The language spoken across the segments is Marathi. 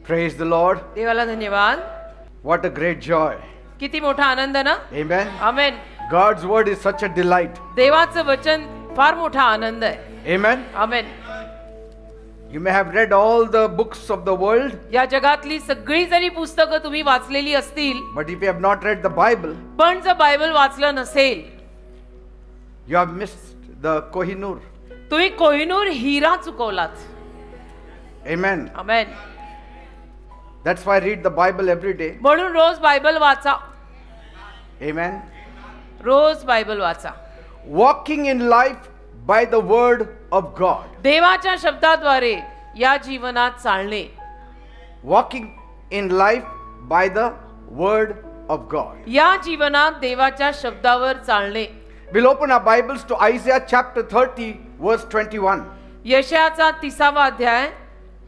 Praise the Lord. देवाला धन्यवाद. What a great joy. किती मोठा आनंद ना. Amen. Amen. God's word is such a delight. देवाचं वचन फार मोठा आनंद आहे. Amen. Amen. You may have read all the books of the world, या जगातली सगळी जरी पुस्तकं तुम्ही वाचलेली असतील, but if you have not read the Bible, पण जर बायबल वाचलं नसेल, you have missed the Kohinoor. तुम्ही कोहिनूर हिरा चुकवलात. Amen. Amen. That's why I read the Bible every day. म्हणून रोज बायबल वाचा. Amen. रोज बायबल वाचा. Walking in life by the word of God. देवाच्या शब्दाद्वारे या जीवनात चालणे. Walking in life by the word of God. या जीवनात देवाच्या शब्दावर चालणे. We'll open our Bibles to Isaiah chapter 30 verse 21. यशायाचा 30वा अध्याय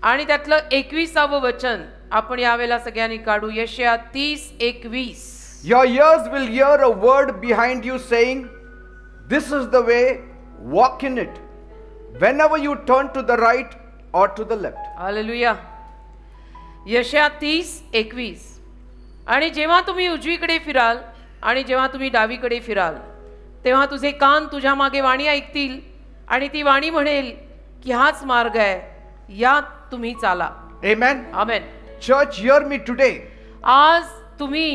आणि त्यातलं 21वे वचन आपण यावेळेला सगळ्यांनी काढू. यशाया 30:21. Your ears will hear a word behind you saying, this is the way, walk in it, whenever you turn to the right or to the left. Hallelujah. यशाया 30:21. आणि जेव्हा तुम्ही उजवीकडे फिराल आणि जेव्हा तुम्ही डावीकडे फिराल, तेव्हा तुझे कान तुझ्या मागे वाणी ऐकतील आणि ती वाणी म्हणेल की हाच मार्ग आहे, यात तुम्ही चाला. Amen. आमेन. Church, hear me today. आज तुम्ही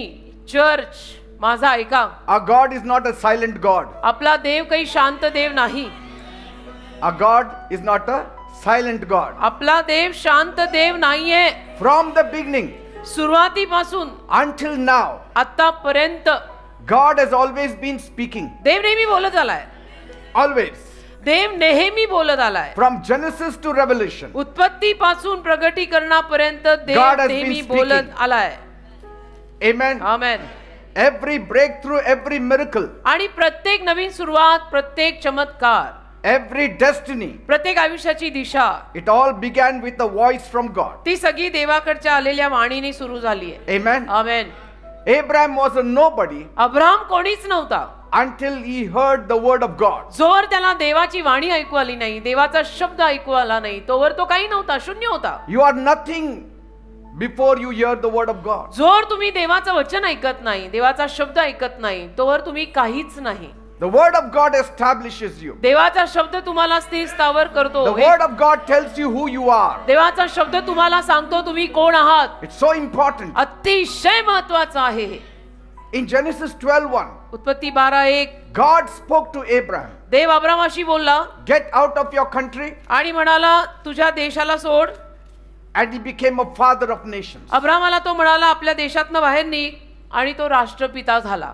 चर्च माझा ऐका. Our God is not a silent God. आपला देव काही शांत देव नाही. Our God is not a silent God. आपला देव शांत देव नाहीये. From the beginning सुरुवातीपासून until now, आतापर्यंत God has always been speaking. देव नेहमी बोलत आलाय. Always. देव नेहमी बोलत आलाय. From Genesis to Revelation. उत्पत्तीपासून प्रगटीकरणापर्यंत God देव has been नेहमी speaking. बोलत आलाय. Amen. आमेन. Every breakthrough, every miracle, आणि प्रत्येक नवीन सुरुवात, प्रत्येक चमत्कार, every destiny, प्रत्येक आयुष्याची दिशा, it all began with a voice from God. ती सगळी देवाकडच्या आलेल्या वाणीने सुरू झाली आहे. Amen. Amen. Abraham was a nobody Abraham कोणीच नव्हता until he heard the word of God. जोवर त्याला देवाची वाणी ऐकू आली नाही, देवाचा शब्द ऐकू आला नाही, तोवर तो काही नव्हता, शून्य होता. You are nothing before you hear the word of God. जोवर तुम्ही देवाचं वचन ऐकत नाही, देवाचा शब्द ऐकत नाही, तोवर तुम्ही काहीच नाही. The word of God establishes you. देवाचा शब्द तुम्हाला स्थिर स्थावर करतो. The word of God tells you who you are. देवाचा शब्द तुम्हाला सांगतो तुम्ही कोण आहात. It's so important. अतिशय महत्वाचं आहे हे. In Genesis 12:1, उत्पत्ती 12:1 God spoke to Abraham. देव अब्रामाशी बोलला Get out of your country, आणि म्हणाला तुझ्या देशाला सोड. and he became a father of nations. अब्रामाला तो म्हणाला आपल्या देशातनं बाहेर निघ आणि तो राष्ट्रपिता झाला.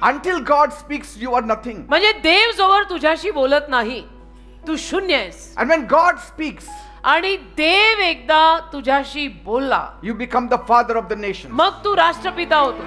Until God speaks, you are nothing. म्हणजे देव जोवर तुझ्याशी बोलत नाही, तू शून्य आहेस. And when God speaks, आणि देव एकदा तुझ्याशी बोलला, you become the father of the nations. मग तू राष्ट्रपिता होतो,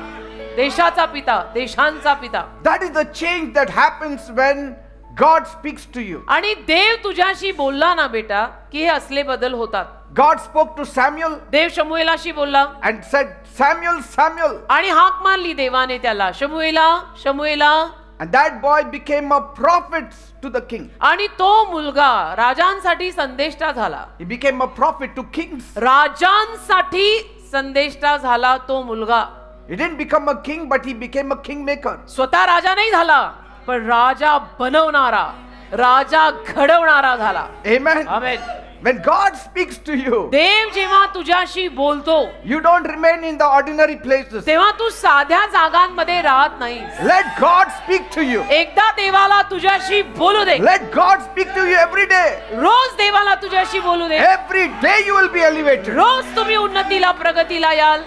देशाचा पिता, देशांचा पिता. That is the change that happens when God speaks to you. आणि देव तुझ्याशी बोलला ना बेटा, की हे असले बदल होतात. God spoke to Samuel देव शमूएलाशी बोलला and said, Samuel, Samuel. आणि हाक मारली देवाने त्याला, शमूएला, शमूएला. And that boy became a prophet to the king. आणि तो मुलगा राजांसाठी संदेष्टा झाला. He became a prophet to kings. राजांसाठी संदेष्टा झाला तो मुलगा. He didn't become a king, but he became a kingmaker. स्वतः राजा नाही झाला, पण राजा बनवणारा, राजा घडवणारा झाला. Amen. Amen. When God speaks to you, देव जेव्हा तुझ्याशी बोलतो, you don't remain in the ordinary places. तेव्हा तू साध्या जागांमध्ये राहत नाही. Let God speak to you. एकदा देवाला तुझ्याशी बोलू दे. Let God speak to you every day. रोज देवाला तुझ्याशी बोलू दे. Every day you will be elevated. रोज तुम्ही उन्नतीला, प्रगतीला याल.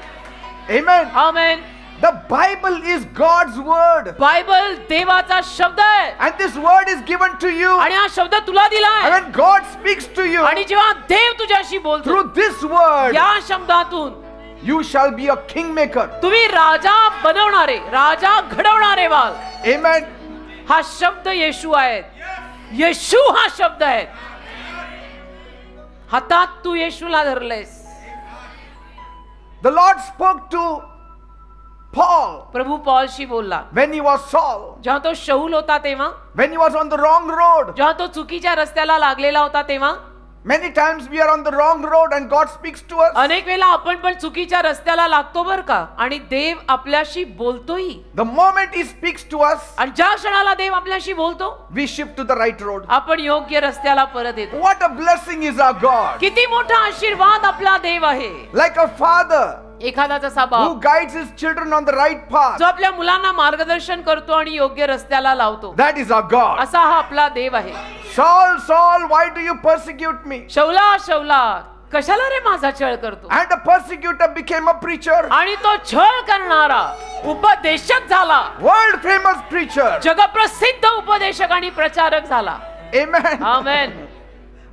Amen. Amen. The Bible is God's word. Bible देवाचा शब्द आहे. And this word is given to you. आणि हा शब्द तुला दिला And आहे. when God speaks to you, आणि जेव्हा देव तुझ्याशी बोलतो, through this word, या शब्दातून you shall be a kingmaker. तुम्ही राजा बनवणारे, राजा घडवणारे व्हाल. Amen. हा शब्द येशू आहे. येशू हा शब्द आहे. हातात तू येशूला धरलेस. The Lord spoke to Paul प्रभू पॉलशी बोलला when he was Saul, जेव्हा तो शौल होता तेव्हा, when he was on the wrong road. जेव्हा तो चुकीच्या रस्त्याला लागलेला होता तेव्हा. Many times we are on the wrong road and God speaks to us. अनेक वेळा आपण पण चुकीच्या रस्त्याला लागतो बर का, आणि देव आपल्याशी बोलतोही. The moment He speaks to us, आणि ज्या क्षणाला देव आपल्याशी बोलतो, we shift to the right road. आपण योग्य रस्त्याला परत येतो. What a blessing is our God. किती मोठा आशीर्वाद आपला देव आहे. Like a father एखादा जसा who बाप guides his children on the right path. जो आपल्या मुलांना मार्गदर्शन करतो आणि योग्य रस्त्याला लावतो, That is our God. असा हा आपला देव आहे. Saul, Saul, why do you persecute me? शौला शौला, कशाला रे माझा छळ करतो? And the persecutor became a preacher. आणि तो छळ करणारा उपदेशक झाला. World famous preacher. जगप्रसिद्ध उपदेशक आणि प्रचारक झाला. Amen. आमेन.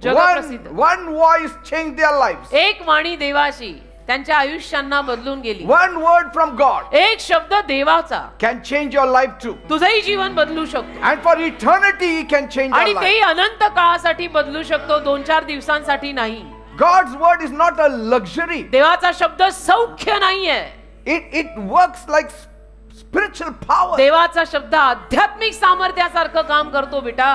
जगप्रसिद्ध. One voice changed their lives. एक वाणी देवाची त्यांच्या आयुष्यांना बदलून गेली. One word from God एक शब्द देवाचा can change your life too. तुझंही जीवन बदलू शकतो. And for eternity He can change आणि your life. तेही अनंत काळासाठी बदलू शकतो, 2-4 दिवसांसाठी नाही. God's word is not a luxury. देवाचा शब्द सौख्य नाहीये. It works like spiritual power. देवाचा शब्द आध्यात्मिक सामर्थ्यासारखं काम करतो बेटा.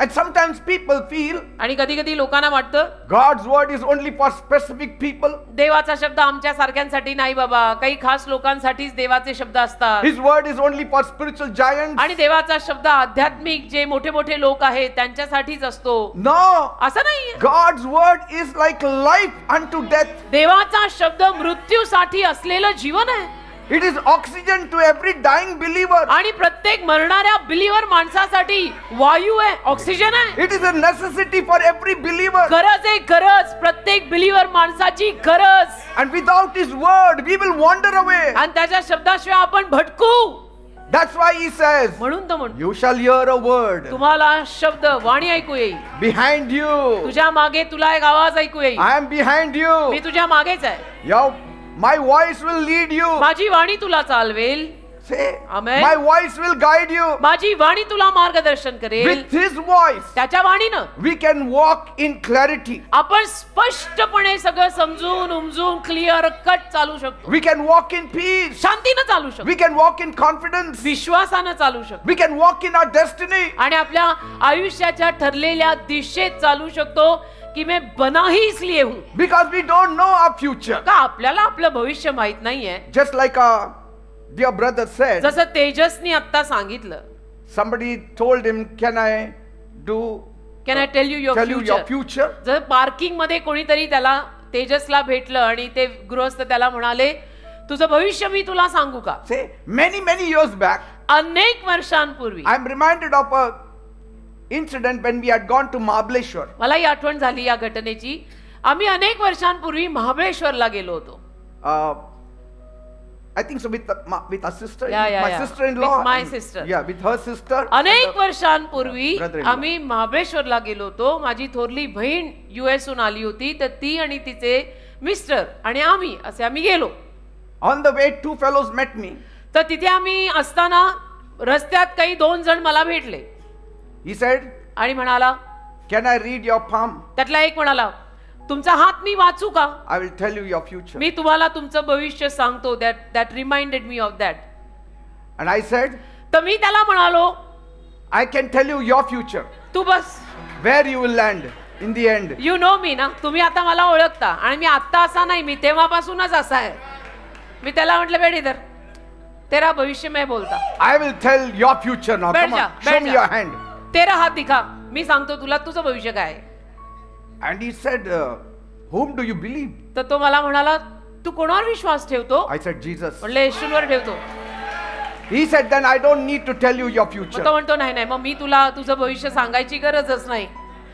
And sometimes people feel आणि कधी कधी लोकांना वाटतं God's word is only for specific people. देवाचा शब्द आमच्या सारख्यांसाठी नाही बाबा, काही खास लोकांसाठीच देवाचे शब्द असतात. His word is only for spiritual giants. आणि देवाचा शब्द आध्यात्मिक जे मोठे मोठे लोक आहेत त्यांच्यासाठीच असतो. No. असं नाहीये. God's word is like life unto death. देवाचा शब्द मृत्यूसाठी असलेलं जीवन आहे. It is oxygen to every dying believer. आणि प्रत्येक मरणाऱ्या बिलीवर माणसासाठी वायू आहे, ऑक्सिजन आहे. It is a necessity for every believer. गरज आहे, गरज. प्रत्येक बिलीवर माणसाची गरज. And without His word, we will wander away. आणि त्याच्या शब्दाशिवाय आपण भटकू. That's why He says, म्हणून तो म्हणतो, you shall hear a word तुम्हाला शब्द वाणी ऐकू येईल. behind you. तुझ्या मागे तुला एक आवाज ऐकू येईल. I am behind you. मी तुझ्या मागेच आहे. My voice will lead you. माझी वाणी तुला चालवेल. Say, Amen. my voice will guide you. माझी वाणी तुला मार्गदर्शन करेल. With His voice, त्याच्या वाणीनं we can walk in clarity. आपण स्पष्टपणे सगळं समजून उमजून क्लिअर कट चालू शकतो. We can walk in peace. शांतीनं चालू शकतो. We can walk in confidence. विश्वासानं चालू शकतो. We can walk in our destiny. आणि आपल्या आयुष्याच्या ठरलेल्या दिशेत चालू शकतो की मैं बना ही इसलिए हूं. Because we don't know our future. का आपल्याला आपलं भविष्य माहित नाहीये. Just like our dear brother said, जसं तेजसनी आता सांगितलं, somebody told him, can I Can I tell you your future? जर पार्किंग मध्ये कोणीतरी त्याला तेजसला भेटलं आणि ते गृहस्थ त्याला म्हणाले, तुझं भविष्य मी तुला सांगू का? Say, many years back, अनेक वर्षांपूर्वी I am reminded of a incident when we had gone to Mahabaleshwar. मला ही आठवण झाली या घटनेची. आम्ही अनेक वर्षांपूर्वी महाबळेश्वरला गेलो होतो. I think so with our sister, Yeah. my sister-in-law. With my sister. Yeah, with her sister. अनेक वर्षांपूर्वी brother-in-law. आम्ही महाबळेश्वरला गेलो होतो. माझी थोरली बहीण US हून आली होती, तर ती आणि तिचे मिस्टर आणि आम्ही गेलो. On the way, two fellows met me. तर तिथे आम्ही असताना रस्त्यात काही 2 जण मला भेटले. He said, आणि म्हणाला, can I read your palm? त्यातला एक म्हणाला, तुमचा हात मी वाचू का? I will tell you your future. मी तुम्हाला तुमचं भविष्य सांगतो. that reminded me of that. And I said, तर मी त्याला म्हणालो, I can tell you your future. तू बस, Where you will land in the end. You know me ना, तुम्ही आता मला ओळखता आणि मी आता असा नाही, मी तेव्हापासूनच असा आहे. मी त्याला म्हटलं, बेड इधर, तेरा भविष्य मैं बोलता. I will tell your future now. बैठ Come जा, on, show बैठ me जा. your hand. तेरा हात दिखा, मी सांगतो तुला तुझं भविष्य काय आहे. And he said, whom do you believe? तर तो मला म्हणाला, तू कोणावर विश्वास ठेवतो? I said, Jesus. म्हणलं, येशूवर ठेवतो. He said, then I don't need to tell you your मग future. तो म्हणतो, नाही मग मी तुला तुझं भविष्य सांगायची गरजच नाही.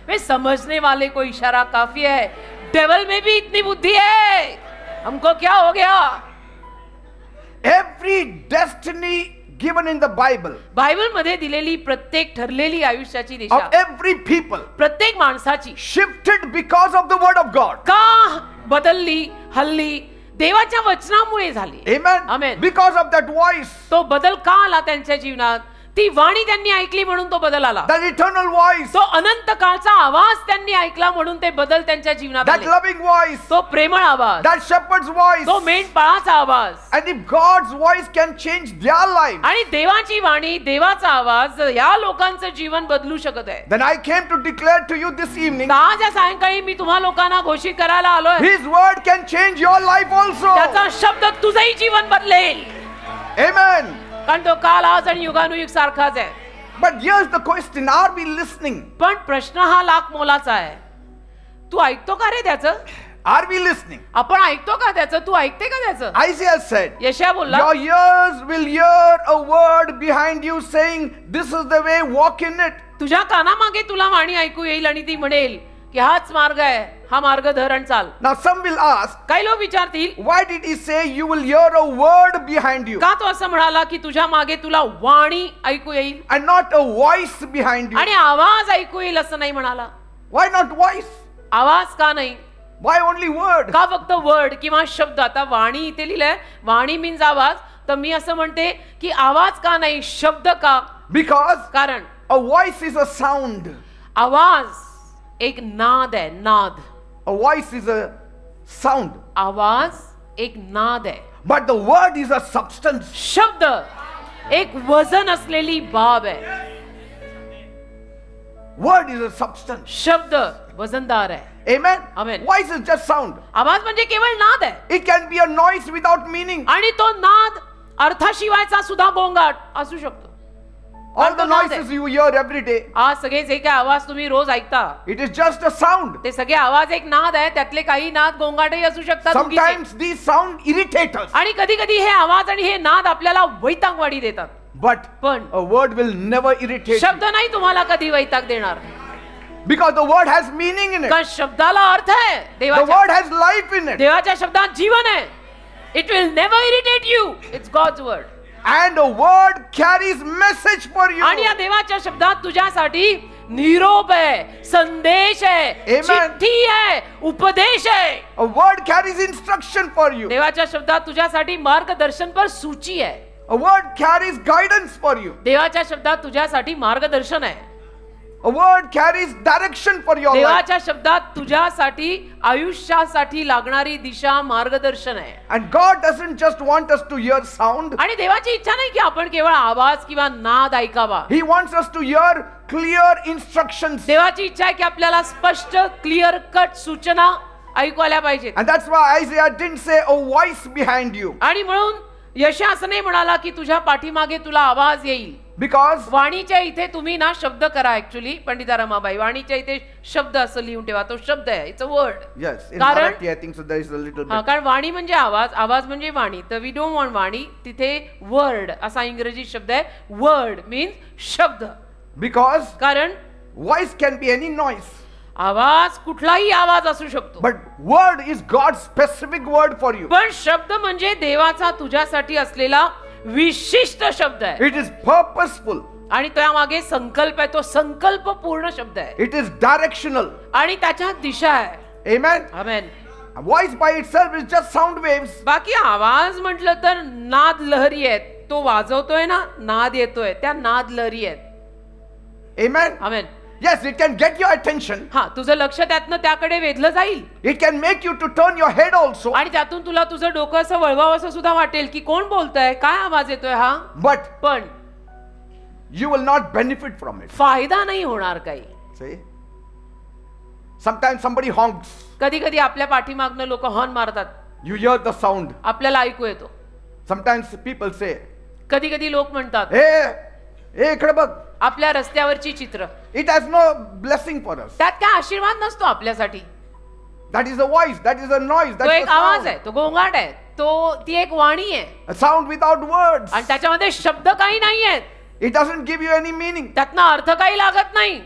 वे समझने वाले को इशारा काफी है. डेविल में भी इतनी बुद्धि है, हमको क्या हो गया? Every destiny given in the Bible, Bible मध्ये दिलेली प्रत्येक ठरलेली आयुष्याची of दिशा every people, प्रत्येक माणसाची shifted because of the word of God. का बदलली, हल्ली देवाच्या वचनामुळे झाली. Amen. Amen. Because of that voice. तो बदल का आला त्यांच्या जीवनात? ती वाणी त्यांनी ऐकली म्हणून तो बदल आला. That eternal voice, तो अनंत काळचा आवाज त्यांनी ऐकला म्हणून ते बदल त्यांच्या जीवनात that आले. loving voice, तो प्रेमळ आवाज, that shepherd's voice. तो मेंढपाळाचा आवाज. And if God's voice can change their lives, आणि देवाची वाणी, देवाचा आवाज या लोकांचं जीवन बदलू शकत आहे. then I came to declare to you this evening, आज या सायंकाळी मी तुम्हा लोकांना घोषित करायला आलोय, His word can change your life also. त्याचा शब्द तुझंही जीवन बदलेल. Amen. कारण तो काल, आज आणि युगानुयुग सारखाच आहे. But here's the question, are we listening? पण प्रश्न हा लाख मोलाचा आहे. तू ऐकतो का रे त्याचं? Are we listening? आपण ऐकतो का त्याचं? तू ऐकते का त्याचं? Isaiah said, यशाया बोलला, your ears will hear a word behind you saying, this is the way, walk in it. तुझ्या कानामागे तुला वाणी ऐकू येईल आणि ती म्हणेल की हाच मार्ग आहे, हा मार्ग धरण चाल. Now some will ask, काही लोक विचारतील, why did he say you will hear a word behind you का तो असं म्हणाला की तुझ्या मागे तुला वाणी ऐकू येईल and not a voice behind you? आणि आवाज ऐकू येईल असं नाही म्हणाला? Why not voice? आवाज का नाही? Why only word? का फक्त वर्ड किंवा शब्द? आता वाणी इथे लिहिलंय, वाणी मीन्स आवाज, तर मी असं म्हणते की आवाज का नाही, शब्द का? Because कारण a voice is a sound. आवाज एक नाद आहे, नाद. A voice is a sound. आवाज एक नाद आहे, But the word is a substance. शब्द एक वजन असलेली बाब आहे. Word is a substance. शब्द वजनदार आहे. Amen? Amen. Voice is just sound. आवाज म्हणजे केवळ नाद आहे It can be a noise without meaning. आणि तो नाद अर्थाशिवायचा सुद्धा गोंगाट असू शकतो. All the noises you hear every day, आज सगळे जे काही आवाज तुम्ही रोज ऐकता it is just a sound. ते सगळे आवाज एक नाद आहे. त्यातले काही नाद गोंगाटही असू शकतात उगीचे. Sometimes these sound irritate us. आणि कधी कधी हे आवाज आणि हे नाद आपल्याला वैतागवाडी देतात. But पण a word will never irritate शब्द you. नाही तुम्हाला कधी वैताग देणार, Because the word has meaning in it. कारण शब्दाला अर्थ आहे. The word has life in it. देवाच्या शब्दात जीवन आहे. It will never irritate you. It's God's word. And a word carries message for you. आणि या देवाच्या शब्दात तुझ्यासाठी निरोप आहे, संदेश आहे, Amen. चिठ्ठी आहे, उपदेश आहे. A word carries instruction for you. देवाच्या शब्दात तुझ्यासाठी मार्गदर्शन पर सूची आहे. A word carries guidance for you. देवाच्या शब्दात तुझ्यासाठी मार्गदर्शन आहे. A word carries direction for your life. देवाच्या शब्दात तुझ्यासाठी आयुष्यासाठी लागणारी दिशा, मार्गदर्शन आहे. And God doesn't just want us to hear sound. आणि देवाची इच्छा नाही की आपण केवळ आवाज किंवा नाद ऐकावा. He wants us to hear clear instructions. देवाची इच्छा आहे की आपल्याला स्पष्ट, क्लिअर कट सूचना ऐकू आल्या पाहिजेत. And that's why Isaiah didn't say a voice behind you. आणि म्हणून यशा असं नाही म्हणाला की तुझ्या पाठीमागे तुला आवाज येईल. Because वाणीच्या इथे तुम्ही ना शब्द करा. ऍक्च्युली पंडिता रमाबाई, वाणीच्या इथे शब्द असं लिहून ठेवा. तो शब्द आहे, it's a word. yes, in कारण Marathi I think so there is a little bit. कारण वाणी म्हणजे आवाज, आवाज म्हणजे वाणी. तर वी डोंट वॉन्ट वाणी, तिथे वर्ड असा इंग्रजी शब्द आहे. वर्ड मीन्स शब्द. Because कारण voice can be any noise. आवाज कुठलाही आवाज असू शकतो. But word is God's specific word for you. पण शब्द म्हणजे देवाचा तुझ्यासाठी असलेला विशिष्ट शब्द आहे. It is purposeful. आणि त्यामागे संकल्प आहे. तो संकल्प पूर्ण शब्द आहे It is directional. आणि त्याच्यात दिशा आहे. Amen. Amen. A voice by itself is just sound waves. बाकी आवाज म्हटलं तर नाद लहरी आहेत. तो वाजवतोय ना, नाद येतोय, त्या नाद लहरी आहेत. Amen. Amen. Yes, it can get your attention. हा, तुझं लक्ष त्यातनं त्याकडे वेधलं जाईल. It can make you to turn your head also. आणि त्यातून तुला तुझं डोकं असं वळवावं असं सुद्धा वाटेल की कोण बोलतंय, काय आवाज येतोय हा. But पण you will not benefit from it. फायदा नाही होणार काही. See? Sometimes somebody honks. कधी कधी आपल्या पाठीमागनं लोक हॉर्न मारतात. You hear the sound. आपल्याला ऐकू येतो. Sometimes people say, कधी कधी लोक म्हणतात, hey, इकडे बघ. आपल्या रस्त्यावरची चित्र, It has no blessing for us. त्यात काय आशीर्वाद नसतो आपल्यासाठी. That is a voice. That is a noise. तो That is एक a आवाज sound. आहे, तो गोंगाट आहे, ती एक वाणी आहे. A sound without words. आणि त्याच्यामध्ये शब्द काही नाही आहेत. It doesn't give you any meaning. त्यातनं अर्थ काही लागत नाही.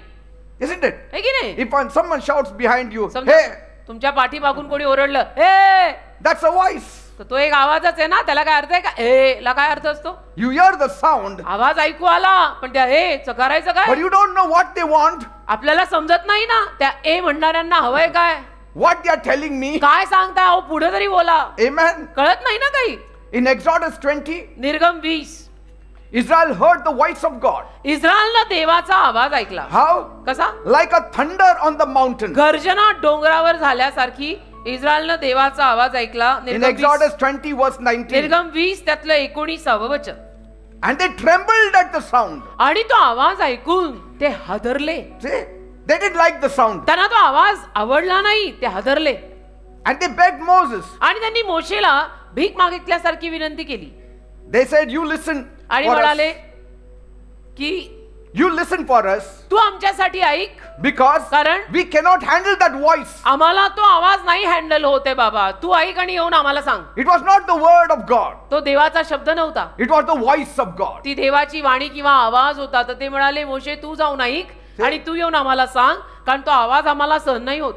Isn't it? है की नाही? If someone shouts behind you, समजा hey, तुमच्या पाठीमागून कोणी ओरडलं, ए, that's a voice. तर तो एक आवाजच आहे ना. त्याला काय अर्थ आहे का? ए ला काय अर्थ असतो? You hear the sound, आवाज ऐकू आला, पण त्या ए च करायचं but काय? you don't know what they want, आपल्याला समजत नाही ना त्या ए म्हणणाऱ्यांना हवंय काय, what they are telling me. काय सांगताय, अहो पुढे तरी बोला. Amen. कळत नाही ना काही. In Exodus 20, निर्गम 20 Israel heard the voice of God. इस्रायलनं देवाचा आवाज ऐकला. How? कसा? Like a thunder on the mountain. गर्जना डोंगरावर झाल्यासारखी इस्रायलनं देवाचा आवाज ऐकला. In Exodus 20 verse 19. निर्गम 20 त्यातलं 19वे वचन. And they trembled at the sound. आणि तो आवाज ऐकून ते हादरले. See? They didn't like the sound. त्यांना तो आवाज आवडला नाही, ते हादरले. And they begged Moses. आणि त्यांनी मोशेला भीक मागितल्यासारखी विनंती केली. They said, you listen आणि for us. म्हणाले की You listen for us. तू आमच्यासाठी ऐक, Because कारण we cannot handle that voice. आम्हाला तो आवाज नाही हँडल होते बाबा, तू ऐक आणि येऊन आम्हाला सांग. It was not the word of God. तो देवाचा शब्द नव्हता, It was the voice of God. ती देवाची वाणी किंवा आवाज होता. तर ते म्हणाले मोशे तू जाऊन ऐक आणि तू येऊन आम्हाला सांग, कारण तो आवाज आम्हाला सहन नाही होत.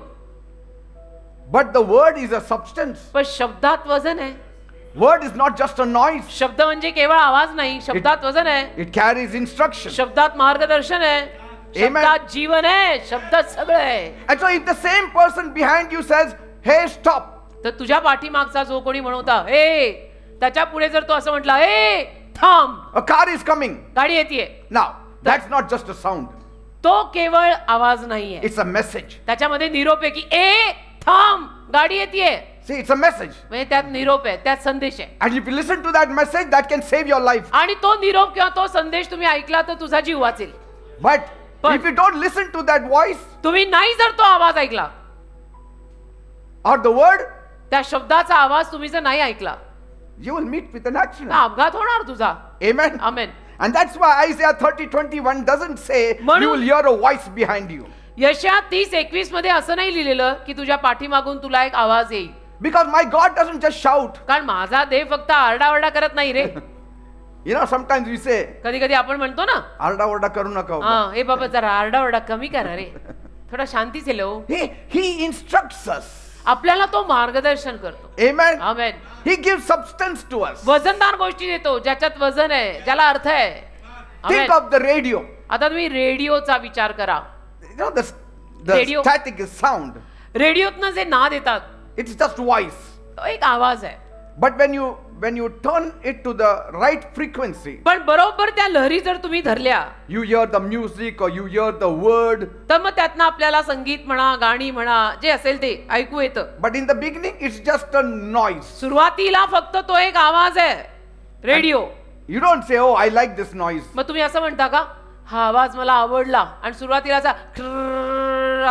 But the word is a substance. पण शब्दात वजन आहे. Word is not just a noise. शब्द म्हणजे केवळ आवाज नाही, शब्दात वजन आहे. It carries instruction. शब्दात मार्गदर्शन आहे, शब्दात जीवन आहे, शब्दात सगळं आहे. And so if the same person behind you says, hey, stop. तर तुझ्या पाठीमागचा जो कोणी म्हणवता ए, त्याच्या पुढे जर तो असं म्हटला ए थांब, A car is coming. गाडी येते, Now, that's not just a sound. तो केवळ आवाज नाहीये, It's a message. त्याच्यामध्ये निरोप आहे की ए थांब, गाडी येते. See, it's a message. म्हणजे त्यात निरोप आहे, त्यात संदेश आहे. And if you listen to that message, that can save your life. आणि तो निरोप किंवा तो संदेश तुम्ही ऐकला तर तुझा जीव वाचेल. But if you don't listen to that voice तुम्ही नाही जर तो आवाज ऐकला, or the word, त्या शब्दाचा आवाज तुम्ही जर नाही ऐकला, you will meet with an तर accident. अपघात होणार तुझा. Amen. Amen. And that's why Isaiah 30:21 doesn't say म्हणून- you will hear a voice behind you. यशया 30:21 मध्ये असं नाही लिहिलेलं की तुझ्या पाठीमागून तुला एक आवाज येईल. Because my God doesn't just shout. कारण माझा देव फक्त आरडाओरडा करत नाही रे. You know, sometimes we say, कधी कधी आपण म्हणतो ना, "Arda orda karu naka." हा हे बाबा जरा आरडाओरडा कमी करा रे, थोडा शांतीचे लो. He instructs us. आपल्याला तो मार्गदर्शन करतो. Amen. Amen. He gives substance to us. वजनदार गोष्टी देतो, ज्याच्यात वजन आहे, ज्याला अर्थ आहे. Think amen. of the radio. आता तुम्ही रेडिओचा विचार करा. You know, the Radio. static is sound. रेडिओतनं जे नाद येतात, It's just voice. तो एक आवाज आहे. But when you turn it to the right frequency, पण बरोबर त्या लहरी जर तुम्ही धरल्या, you hear the music or you hear the word. तर मग त्यातनं आपल्याला संगीत म्हणा, गाणी म्हणा, जे असेल ते ऐकू येतं. But in the beginning, it's just a noise. सुरुवातीला फक्त तो एक आवाज आहे, radio. You don't say, "Oh, I like this noise." मग तुम्ही असं म्हणता का, हा आवाज मला आवडला, आणि सुरुवातीला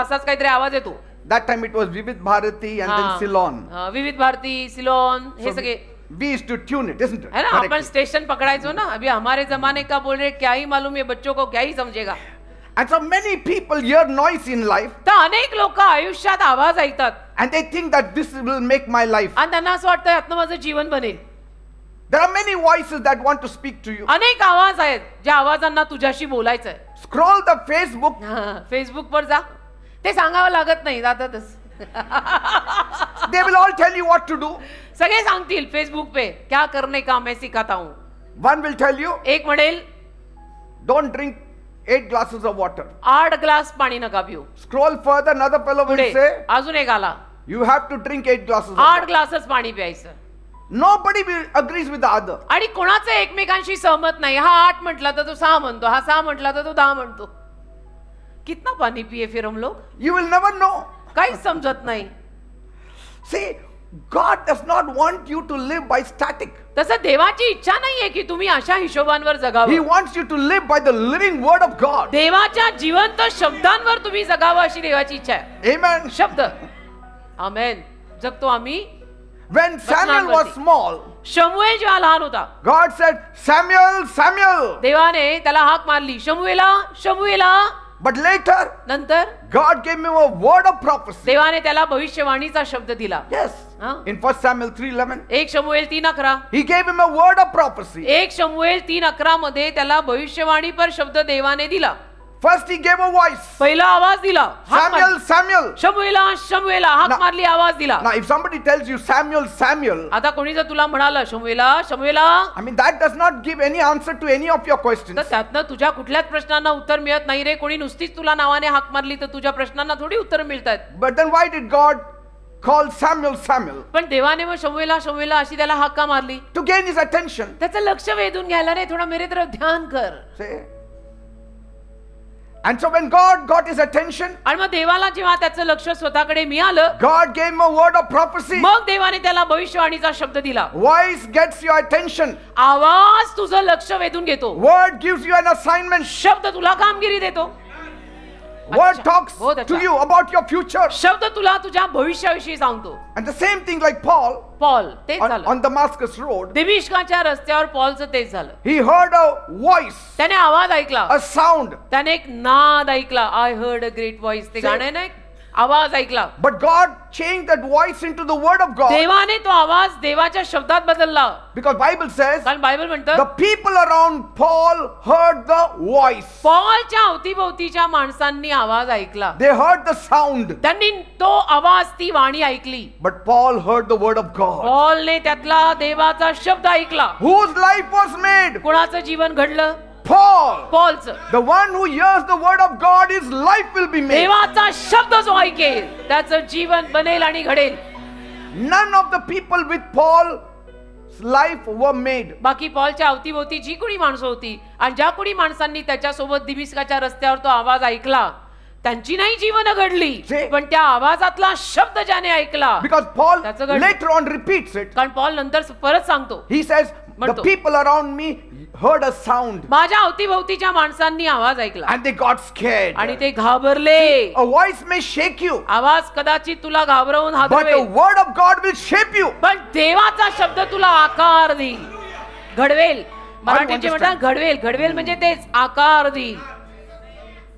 असाच काहीतरी आवाज येतो. That time it was Vivid Bharati and then Ceylon. विविध भारती, सिलोन, हे सगळे We used to tune it, isn't it? है ना. आपण Correctly. स्टेशन पकड़ायचो ना. अभी हमारे जमाने का बोल रहे, क्या ही मालूम ये बच्चों को क्या ही समझेगा. And so many people hear noise in life तर अनेक लोक आयुष्यात आवाज ऐकतात and they think that this will make my life. आणि त्यांना असं वाटतं यातनं माझं जीवन बनेल. There are many voices that want to speak to you. अनेक आवाज आहेत ज्या आवाजांना तुझ्याशी बोलायचं आहे. Scroll the Facebook. फेसबुक वर जा, ते सांगावं लागत नाही, जातातच. They will all tell you what to do. सगळे सांगतील फेसबुक पे क्या करने का मैं सिखाता हूं. One will tell you, एक म्हणेल don't drink 8 glasses of water. 8 glass पाणी नका पिऊ. Scroll further, another fellow will पुढे say, अजून एक आला, you have to drink 8 glasses of 8 water. ग्लासच पाणी प्यायचं. Nobody will agrees with the other. आणि कोणाचं एकमेकांशी सहमत नाही. हा 8 म्हटला तर तो 6 म्हणतो, हा 6 म्हटला तर तो 10 म्हणतो. कितना पाणी पिये फिर हम लोग, You will never know. काहीच समजत नाही. See, God does not want you to live by static. तसं देवाची इच्छा नाहीये की तुम्ही अशा हिशोबांवर He जगावं. wants you to live by the living word of God. देवाच्या जिवंत शब्दांवर तुम्ही जगावं अशी देवाची इच्छा आहे. Amen. शब्द, आमेन, जगतो आम्ही. When Samuel was small, शमूएल जेव्हा लहान होता, God said, Samuel, Samuel. देवाने त्याला हाक मारली, शमूएला, शमूएला. But later, नंतर God gave him a word of prophecy. देवाने त्याला भविष्यवाणीचा शब्द दिला. Yes. Huh? In 1 Samuel 3:11, 1 शमूएल 3:11. he gave him a word of prophecy. 1 शमूएल 3:11 मध्ये त्याला भविष्यवाणी पर शब्द देवाने दिला. First he gave a voice. पहिला आवाज दिला, हाक Samuel, मारली. Samuel. शमूएला, शमूएला, हाक ना- मारली, आवाज दिला. Now, if somebody tells you Samuel, Samuel, आता कोणी जर तुला म्हणालं शमूएला, शमूएला, I mean, that does not give any answer to any of your questions. तर त्यातनं तुझ्या कुठल्याच प्रश्नांना उत्तर मिळत नाही रे. कोणी नुसतीच तुला नावाने हाक मारली तर तुझ्या प्रश्नांना थोडी उत्तर मिळतात. But then why did God called Samuel, Samuel, पण देवाने मग शमूएला शमूएला अशी त्याला हाका मारली to gain his attention. त्याचं लक्ष वेधून घ्यायला रे थोडा मेरे तरफ ध्यान कर. See? And so when God got his attention, आणि मग देवाला जेव्हा त्याचं लक्ष स्वतःकडे मिळालं God gave him a word of prophecy. मग देवाने त्याला भविष्यवाणीचा शब्द दिला. Voice gets your attention. आवाज तुझं लक्ष वेधून घेतो. Word gives you an assignment. शब्द तुला कामगिरी देतो. Word अच्छा, talks बहुत अच्छा. to you about your future. शब्द तुला तुझ्या भविष्याविषयी सांगतो. And the same thing like Paul Paul तेच झालं. on Damascus road. दमिश्काच्या रस्त्यावर पॉलचं तेच झालं. He heard a voice, त्याने आवाज ऐकला. a sound. त्याने एक नाद ऐकला. I heard a great voice. ते गाणं आहे ना, एक आवाज ऐकला. But God changed that voice into the word of God. देवाने तो आवाज देवाच्या शब्दात बदलला. Because Bible says कारण बायबल म्हणतं the people around Paul heard the voice. पॉलच्या अवतीभोवतीच्या माणसांनी आवाज ऐकला. They heard the sound. त्यांनी तो आवाज ती वाणी ऐकली. But Paul heard the word of God. पॉलने त्यातला देवाचा शब्द ऐकला. Whose life was made? कुणाचं जीवन घडलं? Paul. पॉलचं. The one who hears the word of God, his life will be made. देवाचा शब्द जो ऐकेल त्याचं जीवन बनेल आणि घडेल. None of the people with Paul's life were made. बाकी पॉलच्या अवतीभोवती जी कोणी माणसं होती आणि ज्या कोणी माणसांनी त्याच्यासोबत दिमिस्काच्या रस्त्यावर तो आवाज ऐकला त्यांची नाही जीवन घडली. See? पण त्या आवाजातला शब्द ज्याने ऐकला. Because Paul That's a good- later on repeats it. कारण पॉल नंतर परत सांगतो He says, the म्हणतो. people around me heard a sound माझ्या अवतीभोवतीच्या माणसांनी आवाज ऐकला and they got scared. आणि ते घाबरले. A voice may shake you, आवाज कदाचित तुला घाबरवून but the हादरवेल. word of God will shape you. पण देवाचा शब्द तुला आकार देईल, घडवेल. मराठीचे understand. म्हणतात घडवेल. घडवेल म्हणजे तेच आकार देईल.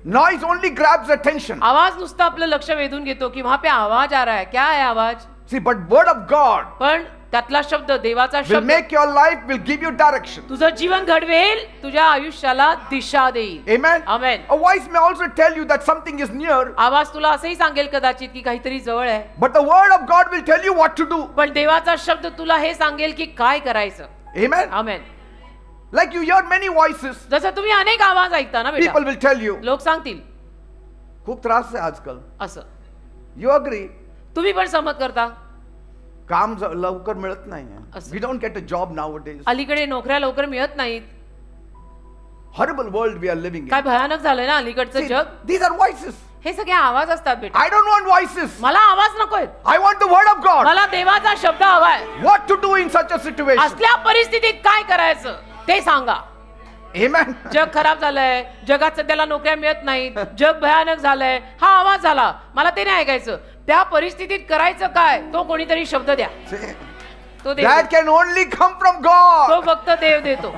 Noise only grabs attention. आवाज नुसतं आपलं लक्ष वेधून घेतो की वहां पे आवाज आ रहा है. क्या है आवाज? See, but word of God पण त्यातला शब्द देवाचा will शब्द make your life, will give you direction. तुझं जीवन घडवेल, तुझ्या आयुष्याला दिशा देईल. Amen. Amen. A voice may also tell you that something is near, आवाज तुला असंही सांगेल कदाचित की काहीतरी जवळ आहे. but the word of God will tell you what to do. पण देवाचा शब्द तुला हे सांगेल की काय करायचं. Amen. Amen. Like you hear many voices, जसं तुम्ही अनेक आवाज ऐकता ना बेटा, people will tell you, लोक सांगतील खूप त्रास आहे आजकाल. असं. You agree? तुम्ही पण सहमत करता. काम लवकर मिळत नाही. असं. We don't get a job nowadays. अलीकडे नोकऱ्या लवकर मिळत नाहीत. Horrible world we are living काय in. भयानक झालंय ना अलीकडचं See, जग. these are voices. हे सगळे आवाज असतात बेटा. I don't want voices. मला आवाज नकोय. I want the word of God. मला देवाचा शब्द हवाय. What to do in such a situation? असल्या परिस्थितीत काय करायचं ते सांगा. Amen. जग खराब झालंय, जगात सध्याला नोकऱ्या मिळत नाहीत, जग भयानक झालंय, हा आवाज झाला, मला ते नाही ऐकायचं. त्या परिस्थितीत करायचं काय तो कोणीतरी शब्द द्या. See, तो देव that can only come from God. तो फक्त देव देतो.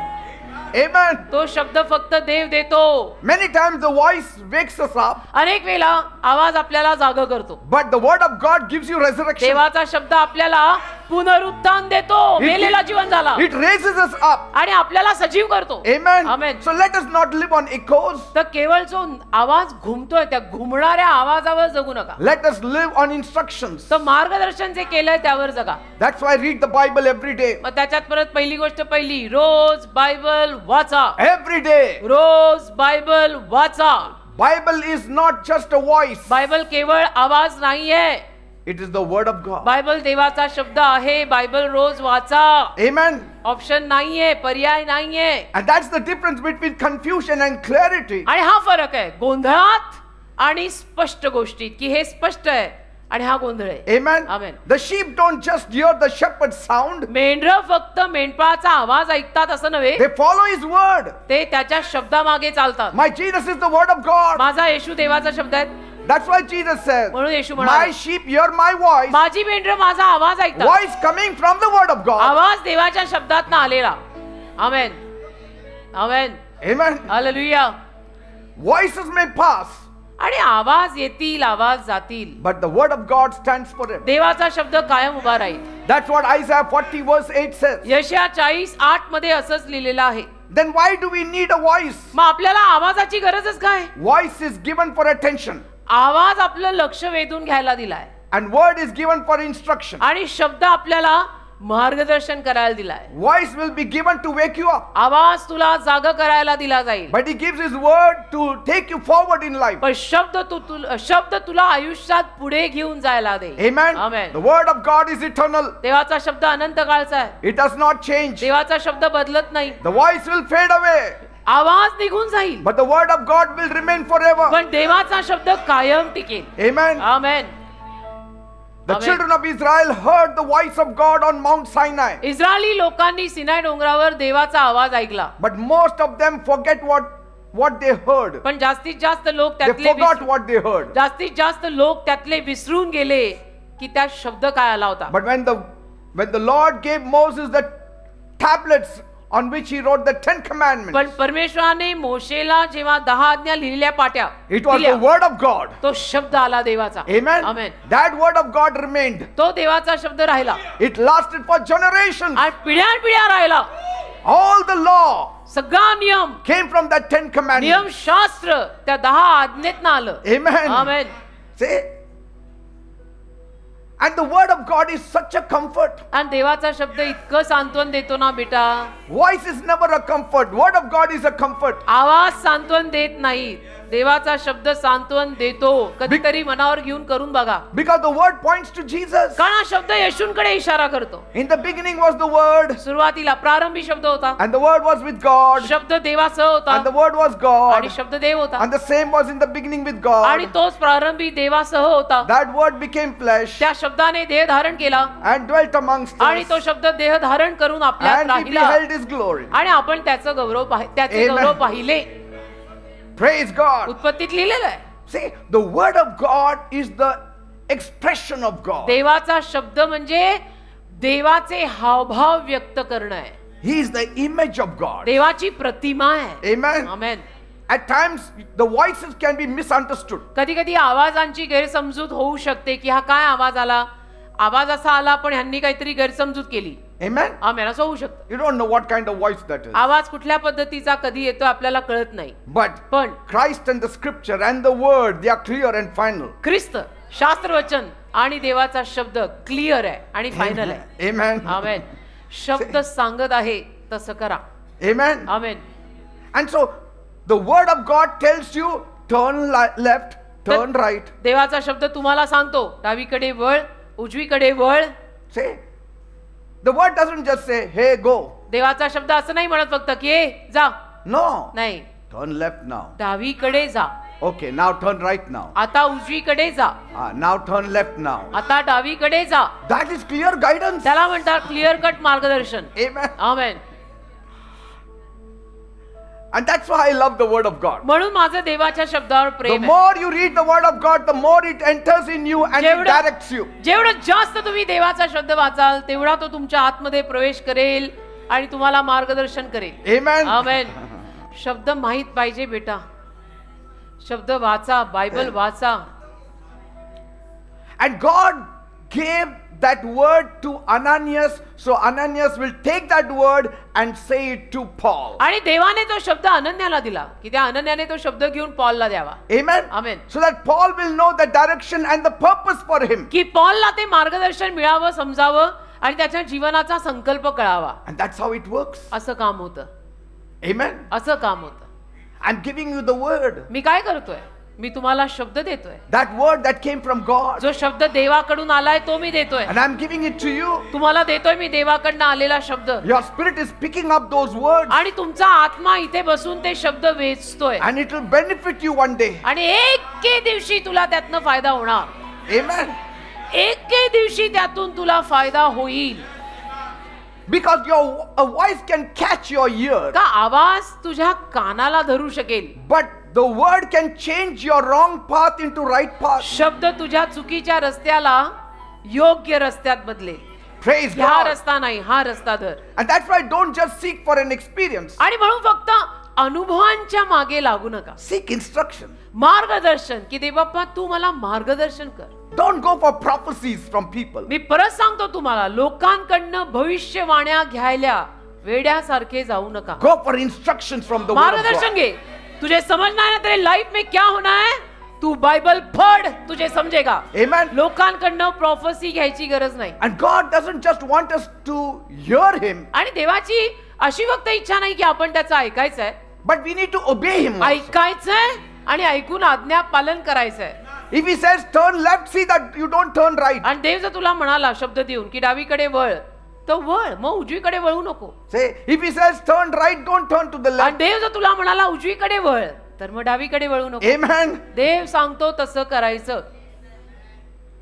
Amen. तो शब्द फक्त देव देतो. Many times the voice wakes us up, अनेक वेळा आवाज आपल्याला जाग करतो. but the word of God gives you resurrection. देवाचा शब्द आपल्याला पुनरुत्थान देतो. मेलेला जीवन झाला It raises us up. आणि आपल्याला सजीव करतो. Amen. Amen. So let us not live on echoes. तर केवळ जो आवाज घुमतोय त्या घुमणाऱ्या आवाजावर जगू नका. Let us live on instructions. तर मार्गदर्शन जे केलंय त्यावर जगा. That's why I read the Bible every day. मग त्याच्यात परत पहिली गोष्ट पहिली, रोज बायबल वाचा. Every day. रोज बायबल वाचा. Bible is not just a voice. Bible केवळ आवाज नाहीये. It is the word of God. Bible देवाचा शब्द आहे. बायबल रोज वाचा. Amen. ऑप्शन नाहीये, पर्याय नाहीये. And that's the difference between confusion and clarity. आणि हा फरक आहे गोंधळात आणि स्पष्ट गोष्टीत, की हे स्पष्ट आहे आणि हा गोंधळ आहे. Amen. Amen. The sheep don't just hear the shepherd's sound. मेंढरं फक्त मेंढपाळाचा आवाज ऐकतात असं नव्हे, They follow his word. ते त्याच्या शब्दामागे चालतात. My Jesus is the word of God. माझा येशू देवाचा शब्द आहे. That's why Jesus says, म्हणून येशू म्हणाला, my sheep hear my voice. माझी मेंढरं माझा आवाज ऐकतात. Voice coming from the word of God. आवाज देवाच्या शब्दातनं आलेला. आमेन. आमेन. Amen. Hallelujah. Voices may pass, आणि आवाज येतील, आवाज जातील, but the word of God stands forever. देवाचा शब्द कायम उभा राहील. That's what Isaiah 40 verse 8 says. यशया 40:8 मध्ये असंच लिहिलेलं आहे. Then why do we need a voice? मग आपल्याला आवाजाची गरजच काय? Voice is given for attention आवाज आपलं लक्ष वेधून घ्यायला दिलाय and word is given for instruction. आणि शब्द आपल्याला मार्गदर्शन करायला दिलाय. Voice will be given to wake you up. आवाज तुला जाग करायला दिला जाईल. But he gives his word to take you forward in life. पण शब्द तुला आयुष्यात पुढे घेऊन जायला दे. Amen. Amen. The word of God is eternal. देवाचा शब्द अनंत काळचा आहे. It does not change. देवाचा शब्द बदलत नाही. The voice will fade away. आवाज निघून जाईल. But the word of God will remain forever. पण देवाचा शब्द कायम टिकेल. Amen. Amen. The children of Israel heard the voice of God on Mount Sinai. Israeli लोकांनी सिनाय डोंगरावर देवाचा आवाज ऐकला. But most of them forget what they heard. पण जास्तीत जास्त लोक They त्यातले forgot what they heard. जास्तीत जास्त लोक त्यातले विसरून गेले की त्या शब्द काय आला होता. But when the Lord gave Moses the tablets on which he wrote the 10 commandments, पण परमेश्वराने मोशेला जेव्हा 10 आज्ञा लिहिलेल्या पाट्या it was the word of God. तो शब्द आला देवाचा. Amen. Amen. That word of God remained. तो देवाचा शब्द राहिला. It lasted for generations. आणि पिढ्यानपिढ्या राहिला. All the law सगळा नियम came from that 10 commandments. नियम शास्त्र त्या 10 आज्ञेतनं आलं. Amen. Amen. See? And the word of God is such a comfort. आणि देवाचा शब्द इतकं सांत्वन देतो ना बेटा. Voice is never a comfort. Word of God is a comfort. आवाज सांत्वन देत नाही. देवाचा शब्द सांत्वन देतो. कधीतरी मनावर घेऊन करून बघा. Because the word points to Jesus. कारण हा शब्द येशूंकडे इशारा करतो. In the beginning was the word. सुरुवातीला प्रारंभी शब्द होता. And the word was with God. शब्द देवासह होता. And the word was God. आणि शब्द देव होता. And the same was in the beginning with आणि God. तोच प्रारंभी देवासह होता. That word became flesh त्या शब्दाने देह धारण केला. and dwelt amongst आणि us. तो शब्द देह धारण करून आपल्यात And we राहिला. beheld his glory. आणि आपण त्याचे Amen. गौरव पाहिले. Praise God. उत्पत्तीत लिहिलेलं आहे. See, the word of God is the expression of God. देवाचा शब्द म्हणजे देवाचे हावभाव व्यक्त करणं आहे. He is the image of God. देवाची प्रतिमा आहे. Amen. Amen. At times, the voices can be misunderstood. कधी कधी आवाजांची गैरसमजूत होऊ शकते की हा काय आवाज आला. आवाज असा आला पण ह्यांनी काहीतरी गैरसमजूत केली. Amen. आमेन. असं होऊ शकतं. You don't know what kind of voice that is. आवाज कुठल्या पद्धतीचा कधी येतो आपल्याला कळत नाही. But पण Christ and the scripture and the word, they are clear and final. ख्रिस्त शास्त्रवचन आणि देवाचा शब्द क्लिअर आहे आणि फायनल आहे. Amen. आमेन. शब्द सांगत आहे तसं करा. Amen. Amen. And so the word of God tells you turn left, turn right. देवाचा शब्द तुम्हाला सांगतो डावीकडे वळ, उजवीकडे वळ. See, the word doesn't just say, hey, go. देवाचा शब्द असं नाही म्हणत फक्त की ए जा. No. नाही. Turn left now. डावीकडे जा. Okay, now turn right now. आता उजवीकडे जा. Now turn left now. आता डावीकडे जा. That is clear guidance. त्याला म्हणतात क्लिअर कट मार्गदर्शन. Amen. Amen. And that's why I love the word of God. म्हणून माझं देवाच्या शब्दावर The प्रेम आहे. more you read the word of God, the more it enters in you and it जेवढं directs you. जेवढं जास्त तुम्ही देवाचा शब्द वाचाल तेवढा तो तुमच्या आतमध्ये प्रवेश करेल आणि तुम्हाला मार्गदर्शन करेल. Amen. आमेन. शब्द माहित पाहिजे बेटा. शब्द वाचा, बायबल वाचा. And God gave that word to Ananias, so Ananias will take that word and say it to Paul. आणि देवाने तो शब्द अनन्याला दिला की त्या अनन्याने तो शब्द घेऊन पॉलला द्यावा. Amen. Amen. So that Paul will know the direction and the purpose for him. की पॉलला ते मार्गदर्शन मिळावं, समजावं आणि त्याच्या जीवनाचा संकल्प कळावा. And that's how it works. असं काम होतं. Amen. असं काम होतं. I'm giving you the word. मी काय करतोय. मी तुम्हाला शब्द देतोय. That word that came from God. जो शब्द देवाकडून आलाय तो मी देतोय. And I'm giving it to you. तुम्हाला देतोय मी देवाकडनं आलेला शब्द. Your spirit is picking up those words. आणि तुमचा आत्मा इथे बसून ते शब्द वेचतोय. And it will benefit you one day. आणि एके दिवशी तुला त्यातनं फायदा होणार. Amen. एके दिवशी त्यातून तुला फायदा होईल. Because a voice can catch your ear. का आवाज तुझ्या कानाला धरू शकेल. But the word can change your wrong path into right path. शब्द तुझ्या चुकीच्या रस्त्याला योग्य रस्त्यात बदलेल. Praise हा God. रस्ता नाही, हा रस्ता धर. And that's why don't just seek for an experience. आणि म्हणून फक्त अनुभवांच्या मागे लागू नका. Seek instruction. मार्गदर्शन की देवबाप्पा तू मला मार्गदर्शन कर. Don't go for prophecies from people. मी परत सांगतो तुम्हाला लोकांकडनं भविष्यवाण्या घ्यायला वेड्यासारखे जाऊ नका. Go for instructions from the word of मार्गदर्शन God. घे. तुझे समझना है ना तेरे लाइफ में क्या होना है. तू बायबल पढ, तुझे समजेगा. Amen. लोकांकडनं प्रॉफेसी घ्यायची गरज नाही. And God doesn't just want us to hear Him, आणि देवाची अशी फक्त इच्छा नाही की आपण त्याचं ऐकायचंय, but we need to obey Him also. ऐकायचंय आणि ऐकून आज्ञा पालन करायचंय. If He says turn left, see that you don't turn right. आणि देव जर तुला म्हणाला शब्द देऊन की डावीकडे वळ, तर वळ, मग उजवीकडे वळू नको. Say, if He says turn right, don't turn to the आणि left. देव जर तुला म्हणाला उजवीकडे वळ, तर मग डावीकडे वळू नको. Amen. देव सांगतो तसं करायचं.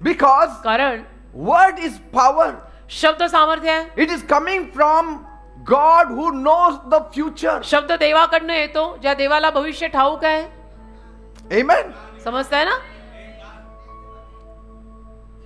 Because कारण word is power. शब्द सामर्थ्य आहे. It is coming from God who knows the future. शब्द देवाकडनं येतो, ज्या देवाला भविष्य ठाऊक आहे. Amen. समजताय ना?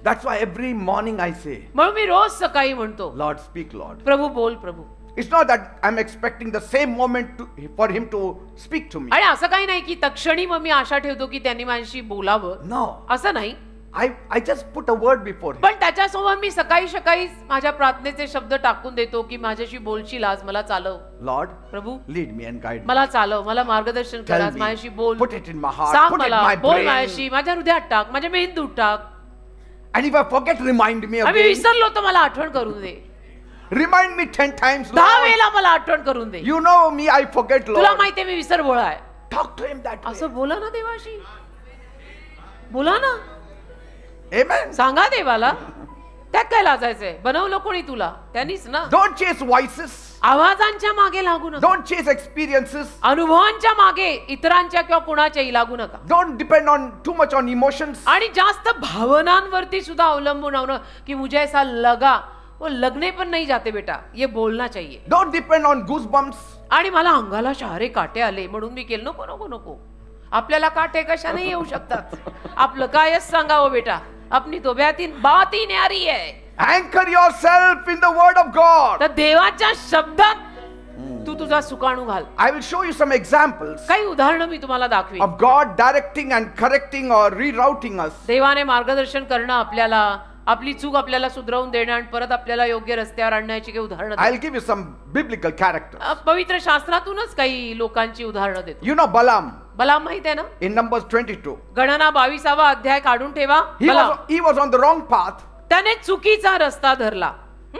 That's why every morning I say, म्हणून मी रोज सकाळी म्हणतो, Lord, speak, Lord. प्रभू बोल प्रभू. It's not that I'm expecting the same moment for Him to speak to me. आणि असं काही नाही की तक्षणी मग मी आशा ठेवतो की त्यांनी माझ्याशी बोलावं. No. असं नाही. I just put a word before Him. पण त्याच्यासमोर मी सकाळी माझ्या प्रार्थनेचे शब्द टाकून देतो की माझ्याशी बोलशील आज, मला चालव. Lord, Prabhu lead me and guide me. मला चालव, मला मार्गदर्शन कर, Tell आज me. माझ्याशी बोल. Put it in my heart. सांग Put it in मला, my बोल brain. माझ्याशी, माझ्या हृदयात टाक, माझ्या मेंदूत टाक. And if I forget, remind me आम्ही again. विसरलो तर मला आठवण करून दे. Remind me 10 times, 10 Lord. वेळेला मला आठवण करून दे. You know me, I forget, तुला Lord. माहितीये मी विसरभोळा आहे. Talk to Him that way. असं बोला ना देवाशी, बोला ना, Amen. सांगा देवाला. त्यात काय लाजायचंय? बनवलं कोणी तुला? त्यांनीच ना. Don't chase voices. आवाजांच्या मागे लागू नका. Don't chase experiences. अनुभवांच्या मागे इतरांच्या किंवा कुणाच्याही लागू नका. Don't depend on too much on emotions. आणि जास्त भावनांवरती सुद्धा अवलंबून राहणं की मुझे ऐसा लगा, वो लगने पण नहीं जाते बेटा, ये बोलना चाहिए. Don't depend on goosebumps. आणि मला अंगाला शहारे काटे आले म्हणून मी केलं. नको नको नको. आपल्याला काटे कशाने येऊ शकतात? आपलं कायच सांगावं बेटा, अपनी तो बात ही न्यारी है. Anchor yourself in the word of God. तर देवाच्या शब्दात तू तुझा सुकाणू घाल. I will show you some examples काही उदाहरणं मी तुम्हाला दाखवी. of God directing and correcting or rerouting us. देवाने मार्गदर्शन करणं, आपल्याला आपली चूक आपल्याला सुधरवून देणं आणि परत आपल्याला योग्य रस्त्यावर आणण्याची काही उदाहरणं. I'll give you some biblical characters. पवित्र शास्त्रातूनच काही लोकांची उदाहरणं देतो. You know Balaam बलाम माहित आहे ना? in Numbers 22. गणना 22वा अध्याय काढून ठेवा. He was on the wrong path त्याने चुकीचा रस्ता धरला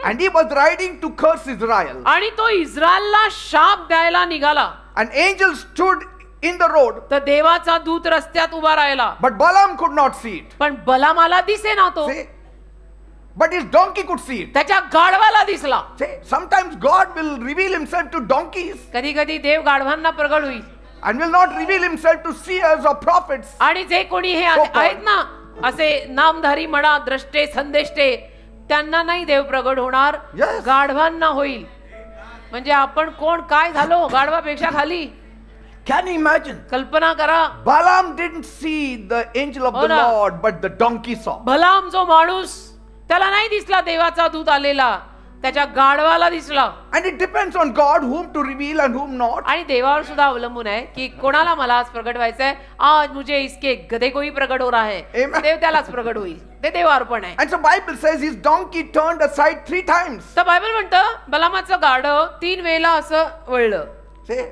and he was riding to curse Israel. आणि तो इस्रायलला शाप द्यायला निघाला. An angel stood in the road, तर देवाचा दूत रस्त्यात उभा राहिला. but Balaam could not see it. पण बलामाला दिसेना तो. See? But his donkey could see it. त्याच्या गाढवाला दिसला. See? Sometimes God will reveal Himself to donkeys कधी कधी देव गाढवांना प्रगट होईल. and will not reveal Himself to seers or prophets. आणि जे कोणी हे आहेत ना असे नामधारी म्हणा, द्रष्टे संदेष्टे, त्यांना नाही देव प्रगट होणार. Yes. गाढवांना होईल. म्हणजे आपण कोण काय झालो गाढवापेक्षा खाली. Can you imagine? कल्पना करा. Balaam didn't see the angel of हो the ना. Lord, but the donkey saw. बलाम जो माणूस, त्याला नाही दिसला देवाचा दूत आलेला, त्याच्या गाढवाला दिसला. And it depends on God whom to reveal and whom not. आणि देवावर सुद्धा अवलंबून आहे की कोणाला मला आज प्रगट व्हायचंय. आज मुझे इसके गधे को ही प्रगट हो रहा है. Amen. देव त्यालाच प्रगट होईल. ते देवार्पण आहे. And so Bible says his donkey turned aside 3 times. तर बायबल म्हणतं बलामाचं गाढव 3 वेळेला असं वळलं. See?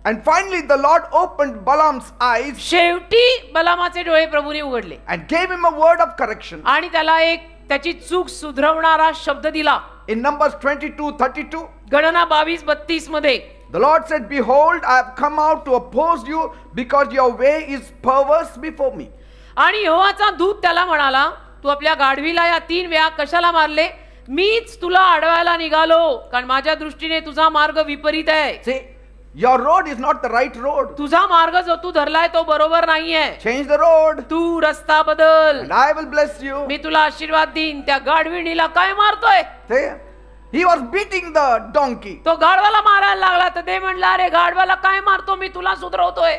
And finally the Lord opened Balaam's eyes शेवटी बलामाचे डोळे प्रभूने उघडले and gave him a word of correction. आणि त्याला एक त्याची चूक सुधरवणारा शब्द दिला. In Numbers 22:32, गणना 22:32 मध्ये the Lord said, "Behold, I have come out to oppose you because your way is perverse before me." आणि यहोवाचा दूत त्याला म्हणाला, तू आपल्या गाढवीला या 3 वेळा कशाला मारले? मीच तुला अडवायला निघालो, कारण माझ्या दृष्टीने तुझा मार्ग विपरीत आहे. See, your road is not the right road. तुझा मार्ग जो तू धरलाय तो बरोबर नाहीये. Change the road तू रस्ता बदल, and I will bless you. मी तुला आशीर्वाद देईन. त्या गाढविणीला काय मारतोय? See? He was beating the donkey. तो गाढवाला मारायला लागला. तर ते म्हणला, अरे गाढवाला काय मारतो, मी तुला सुधरवतोय,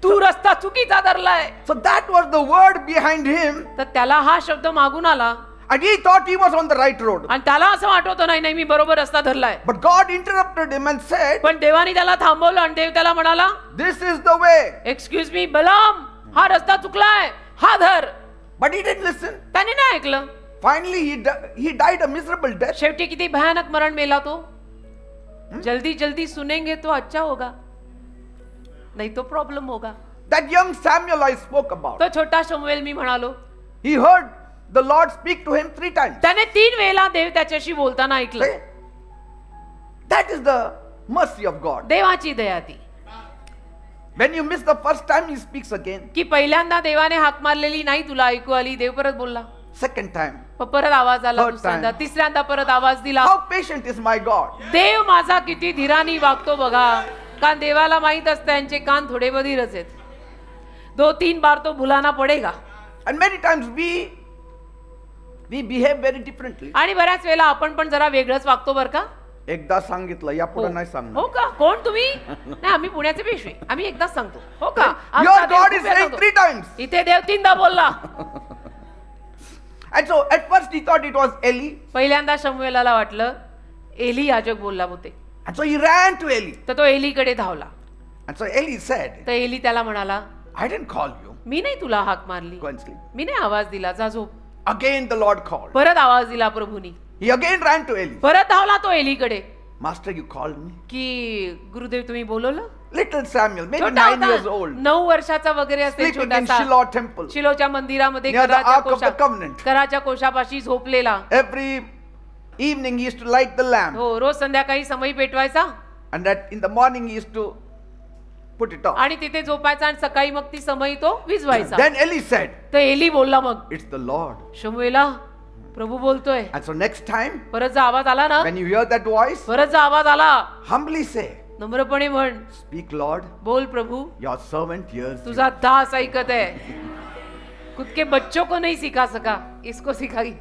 तू रस्ता चुकीचा धरलाय. So that was the word behind him. तर त्याला हा शब्द मागून आला And he thought he was on the right road. आणि त्याला असं वाटत नाही, नाही मी बरोबर रस्ता धरलाय. But God interrupted him and said, पण देवाने त्याला थांबवलं आणि देव त्याला म्हणाला, "This is the way." Excuse me बलाम, हा रस्ता चुकलाय, हा धर. But he didn't listen. त्याने नाही ऐकलं. Finally, he died a miserable death. शेवटी किती भयानक मरण मेला तो. जल्दी जल्दी सुनेंगे तो अच्छा होगा, नहीं तो प्रॉब्लम होगा. That young Samuel I spoke about. तो छोटा शमूएल मी म्हणालो, He heard the Lord speak to him 3 times. त्याने 3 वेळा देव त्याच्याशी बोलताना ऐकलं. See? That is the mercy of God. देवाची दया ती, When you miss the first time, He speaks again. की पहिल्यांदा देवाने हाक मारलेली नाही तुला ऐकू आली, देव परत बोलला. Second time. परत आवाज आला, Third दुसऱ्यांदा, time. तिसऱ्यांदा परत आवाज दिला. How patient is my God? देव माझा किती धीराने वागतो बघा, कारण देवाला माहित असतं यांचे कान थोडे बधीरच आहेत. 2-3 बार तो बुलाना पडेगा. And many times we behave very differently. आणि बऱ्याच वेळेला आपण पण जरा वेगळंच वागतो बरं का. एकदा सांगितलं यापुढे नाही सांगणार. हो का? कोण तुम्ही? नाही, आम्ही पुण्याचे पेशवे, आम्ही एकदाच सांगतो. हो का? Your आमचा देव God खूप is वेळा saying सांगतो. 3 times. इथे देव 3दा बोलला. And so at first he thought it was Eli. पहिल्यांदा शमूएलाला वाटलं एली याजक बोलला होते, And so he ran to Eli. तर तो एलीकडे धावला. And so Eli said, तर एली त्याला म्हणाला, I didn't call you. मी नाही तुला हाक मारली, Go and sleep. मी नाही आवाज दिला, जा झोप. Again the Lord called. परत आवाज दिला प्रभूनी. He again ran to Eli. परत धावला तो एलीकडे, Master, you called me. की गुरुदेव तुम्ही बोलवलं. Little Samuel, maybe छोटा 9 years होता, old, 9 वर्षाचा वगैरे असेल, sleeping in छोटासा. Shiloh temple. शिलोच्या मंदिरामध्ये Near the कराच्या Ark of the Covenant. कराच्या कोशापाशी झोपलेला. Every evening he used to light the lamp. हो, रोज संध्याकाळी समई पेटवायचा And that in the morning he used to put it off. आणि तिथे झोपायचा आणि सकाळी मग ती समई तो विझवायचा. Then Eli said, तर एली बोलला मग, it's the Lord. शमूएला प्रभू बोलतोय. And so next time, परत जा आवाज आला ना, when you hear that voice, परत जा आवाज आला, humbly say, नम्रपणे म्हण, speak Lord, बोल प्रभू, your servant hears you. तुझा दास ऐकत है. खुद के बच्चों को नहीं सिखा सका, इसको सिखाई.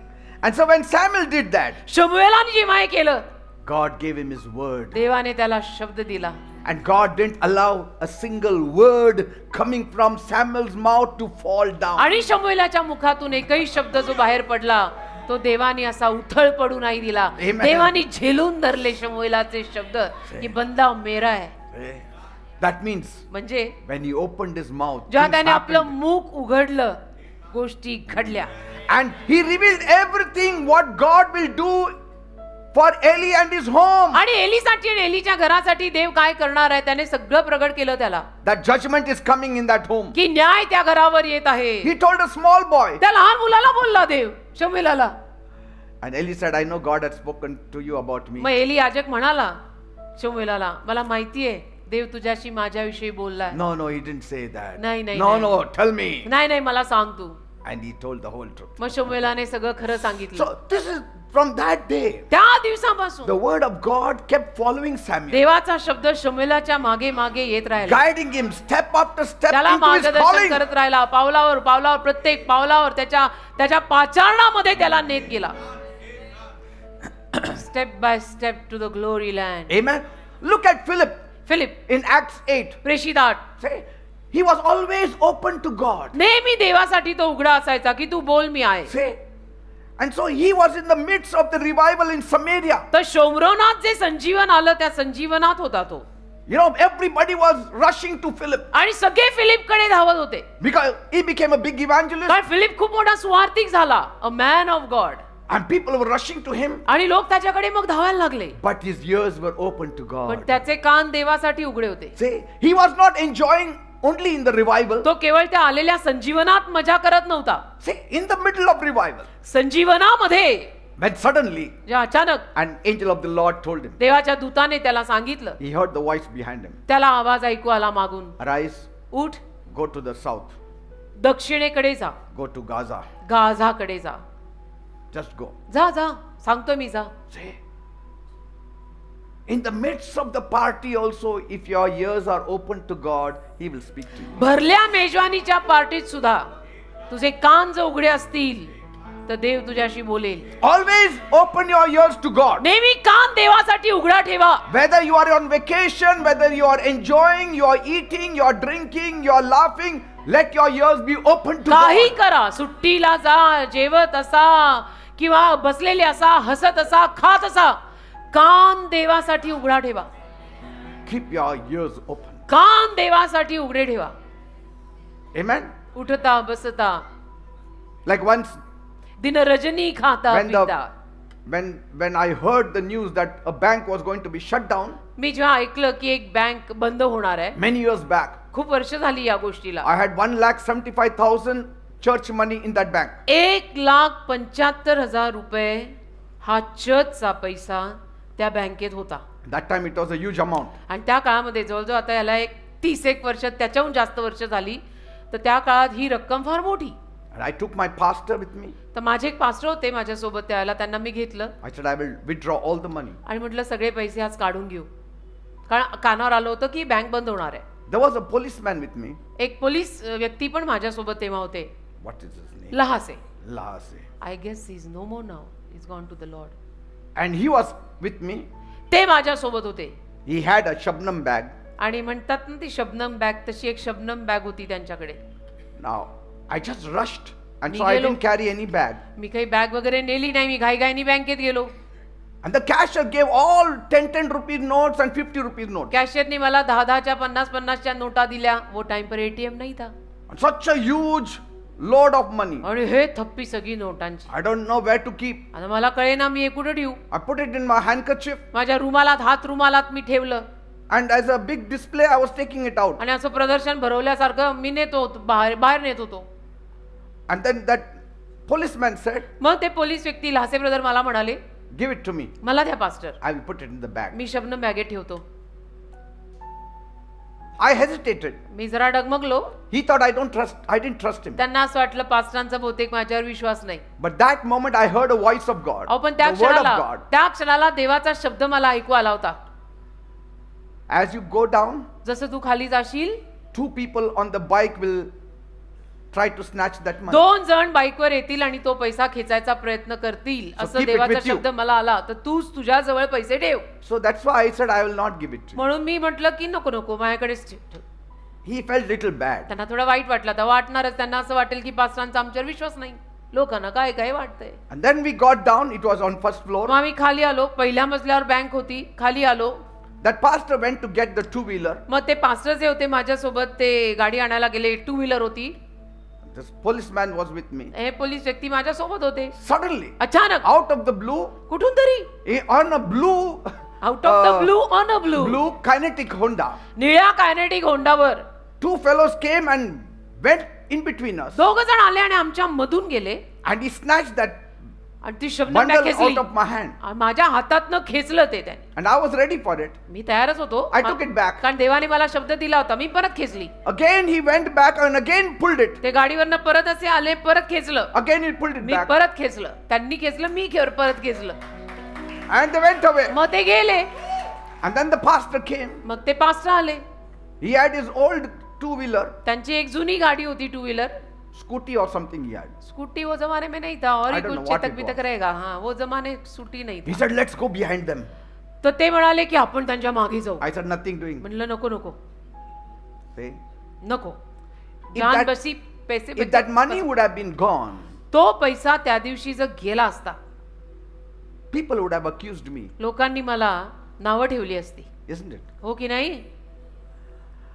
And so when Samuel did that, शमूएलाने जेव्हा हे केलं, God gave him his word. देवाने त्याला शब्द दिला. And God didn't allow a single word coming from Samuel's mouth to fall down. आणि शमूएलाच्या मुखातून एकही शब्द जो बाहेर पडला तो देवाने असा उथळ पडू नाही दिला. Amen. देवाने झेलून धरले शमूएलाचे शब्द, की बंदा मेरा है. That means म्हणजे when he opened his mouth, जेव्हा things त्याने आपलं happened. मुख उघडलं, गोष्टी घडल्या. And he revealed everything what God will do for Eli and his home. आणि एलीसाठी आणि एलीच्या घरासाठी देव काय करणार आहे त्याने सगळं प्रगट केलं त्याला, That judgment is coming in that home. की न्याय त्या घरावर येत आहे. He told a small boy. त्या लहान मुलाला बोलला देव, शमूएलाला. And Eli said, I know God had spoken to you about me. मग एली याजक म्हणाला शमूएलाला, मला माहितीये देव तुझ्याशी माझ्याविषयी बोललाय. No, no, he didn't say that. नाही, नाही, No, नाही. no, tell me. नाही नाही मला सांग तू. And he told the whole truth. मग शमूएलाने सगळं खरं सांगितलं. So this is from that day. त्या दिवसापासून The word of God kept following Samuel, देवाचा शब्द शमूएलाच्या मागे मागे येत राहिला. guiding him step after step त्याला into his मार्गदर्शन calling. करत राहिला, पावलावर पावलावर, प्रत्येक पावलावर त्याच्या पाचारणामध्ये त्याला नेत गेला. Step by step to the glory land. Amen. Look at Philip Philip in Acts 8. प्रेषित 8. Say, he was always open to God. नेहमी देवासाठी तो उघडा असायचा, की तू बोल मी आहे. Say, and so he was in the midst of the revival in Samaria. तर शोमरोनात जे संजीवन आलं त्या संजीवनात होता तो. You know, everybody was rushing to Philip आणि सगळे फिलिपकडे धावत होते, because he became a big evangelist कारण फिलिप खूप मोठा सुवार्तिक झाला, a man of God. and people were rushing to him. आणि लोक त्याच्याकडे मग धावायला लागले. But his ears were open to पण God. त्याचे कान देवासाठी उघडे होते. See, he was not enjoying only in the revival. तो केवळ त्या आलेल्या संजीवनात मजा करत नव्हता. See, in the middle of revival, संजीवनामध्ये when suddenly जेव्हा अचानक an angel of the Lord told him, देवाच्या दूताने त्याला सांगितलं, he heard the voice behind him, त्याला आवाज ऐकू आला मागून, arise, उठ, go to the south, दक्षिणेकडे जा, go to Gaza, गाझाकडे जा. just go. जा जा, सांगतो मी, जा. See, in the midst of the party also, if your ears are open to God, he will speak to you. भरल्या मेजवानीच्या पार्टीत सुद्धा तुझे कान जर उघडे असतील तर देव तुझ्याशी बोलेल. Always open your ears to God. नेहमी कान देवासाठी उघडा ठेवा. Whether you are on vacation, whether you are enjoying, you are eating, you are drinking, you are laughing, let your ears be open to काही God. करा, सुट्टीला जा, जेवत असा किंवा बसलेले असा, हसत असा, खात असा, कान देवासाठी उघडा ठेवा. Keep your ears open. कान देवासाठी उघडे ठेवा. Amen. उठता बसता, Like once दिन रजनी खाता पिता. when I heard the news that a bank was going to be shut down मी जेव्हा ऐकलं की एक बँक बंद होणार आहे many years back, खूप वर्ष झाली या गोष्टीला. I had 1,75,000 church money in that bank. 1,75,000 रुपये हा चर्चचा पैसा त्या बँकेत होता. That time it was a huge amount. आणि त्या काळामध्ये जवळजवळ आता याला 30 वर्ष त्याच्याहून जास्त वर्ष झाली, तर त्या काळात ही रक्कम फार मोठी. And I took my pastor with me. तर माझे एक पास्टर होते माझ्यासोबत त्यावेळेला, त्यांना मी घेतलं I said, I will withdraw all the money. आणि म्हटलं सगळे पैसे आज काढून घेऊ, कारण कानावर आलं होतं की बँक बंद होणार आहे. There was a policeman with me. एक पोलीस व्यक्ती पण माझ्यासोबत तेव्हा होते. What is his name? Lahase. Lahase. I guess he is no more now, is gone to the Lord. And he was with me. ते माझ्यासोबत होते He had a Shabnam bag. आणि म्हणतात ना ती शबनम बॅग, तशी एक शबनम बॅग होती त्यांच्याकडे. Now, I just rushed. And me so I गेलो. didn't carry any bag. मी काही बॅग वगैरे नेली नाही, मी घाईघाईनी बँकेत गेलो. And the cashier gave all 10 rupees notes and 50 rupees notes. कॅशियरने मला 10-10च्या 50-50च्या नोटा दिल्या. वो टाइम पर एटीएम नाही था. And such a huge load of money. आणि हे थप्पी सगळी नोटांची. I don't know where to keep. आता मला कळेना मी हे कुठे ठेवू. I put it in my handkerchief. माझ्या रुमालात, हात रुमालात मी ठेवलं. And as a big display, I was taking it out. आणि असं प्रदर्शन भरवल्यासारखं मी नेतो, बाहेर नेत होतो. And then that policeman said, मग ते पोलीस व्यक्ती लहासे ब्रदर मला म्हणाले, give it to me. मला द्या pastor, I will put it in the bag. मी शबनम बॅगेत ठेवतो. I hesitated. मी जरा डगमगलो. He thought I didn't trust him. त्यांना असं वाटलं पास्टरांचा बहुतेक माझ्यावर विश्वास नाही. But that moment I heard a voice of God. अहो पण त्या The word of क्षणाला God. त्या क्षणाला देवाचा शब्द मला ऐकू आला होता. As you go down, जसं तू खाली जाशील, 2 people on the bike will try to snatch that money. 2 जण बाईकवर येतील आणि तो पैसा खेचायचा प्रयत्न करतील, असं keep it देवाचा with you. शब्द मला आला. तर तूच तुझ्या जवळ पैसे ठेव. So that's why I said I will not give it to you. म्हणून मी म्हटलं की नको माझ्याकडेच ठेव. He felt little bad. त्यांना थोडं वाईट वाटलं. तर वाटणारच, त्यांना असं वाटेल की पास्टरांचा आमच्यावर विश्वास नाही, लोकांना काय काय वाटतंय. And then we got down. It was on first floor. मग आम्ही खाली आलो. पहिल्या मजल्यावर बँक होती. खाली आलो. That pastor went to get the 2-wheeler. मग ते पास्टर जे होते माझ्यासोबत, ते गाडी आणायला गेले. 2 व्हीलर होती. This policeman was with me. हे पोलीस व्यक्ती माझ्यासोबत होते. Suddenly, अचानक out of the blue, कुठून तरी on a blue, out of the blue, on a blue, blue kinetic Honda, निळ्या kinetic होंडावर 2 fellows came and went in between us. 2 जण आले आणि आमच्या मधून गेले. And he snatched that आणि ती शब्द bundle खेचली. out of my hand. आणि माझ्या हातातनं खेचलं ते त्याने. And I was ready for it. मी तयारच होतो. I took it back. कारण देवाने मला शब्द दिला होता. मी परत खेचली. Again he went back and again pulled it. ते गाडीवरनं परत असे आले, परत खेचलं. Again he pulled it me back. परत खेचलं. त्यांनी खेचलं, मी परत खेचलं. And they went away. मग ते गेले. And then the pastor came. मग ते पास्टर आले. He had his old 2-wheeler, त्यांची एक जुनी गाडी होती, 2 wheeler. scooty or something he had. Scooty वो जमाने में नहीं था, और I ही don't know कुछ what चेतक it बितक was. रहेगा. हाँ, वो जमाने स्कूटी नहीं He था. said, let's go behind them. तर ते म्हणाले की आपण त्यांच्या मागे जाऊ. I said, nothing doing. म्हणलं नको See? नको. If जान that- बसी पैसे If that money would have been gone, तो पैसा त्या दिवशी जर गेला असता, people would have accused me, लोकांनी मला नावं ठेवली असती. isn't it? हो की नाही?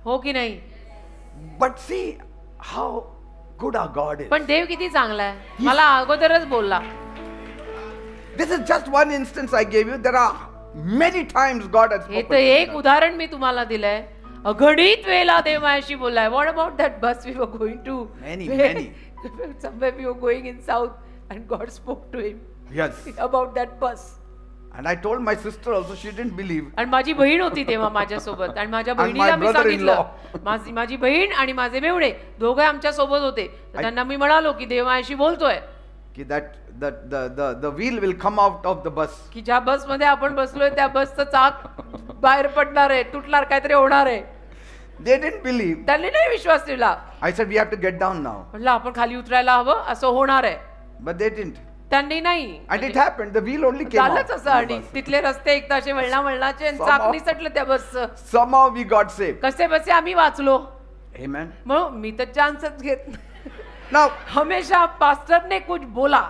हो की नाही? But see how good our God is. पण देव किती चांगला आहे. मला अगोदरच बोलला. This is just one instance I gave you. There are many times God has हे spoken. तर एक उदाहरण मी तुम्हाला दिलंय. अगणित वेळा देव माझ्याशी बोललाय. What about that bus we were going to? Many. Somewhere we were going in south and God spoke to him Yes. about that bus. And I told my sister also, she didn't believe. आणि माझी बहीण होती तेव्हा माझ्यासोबत, आणि माझ्या And my बहिणीला मी brother-in-law. सांगितलं. माझी बहीण आणि माझे मेवणे दोघे आमच्या सोबत होते. तर त्यांना मी म्हणालो की देव माझ्याशी बोलतोय Ki that the wheel will come out of the bus. की ज्या बस मध्ये आपण बसलोय त्या बसचं चाक बाहेर पडणार आहे, तुटणार, काहीतरी होणार आहे. They didn't believe. त्यांनी नाही विश्वास ठेवला. I said, we have to get down now. म्हटलं आपण खाली उतरायला हवं, असं होणार आहे. But they didn't. त्यांनी नाही. And it happened. The wheel only came out. झालंच असं. आणि तिथले रस्ते एकदा असे वळणाचे, आणि चाक निसटलं त्या बसचं. Somehow we got saved. कसे बसे आम्ही वाचलो. Amen. मग मी तर चान्सच घेत नाही. Now, हमेशा पास्टर ने कुछ बोला,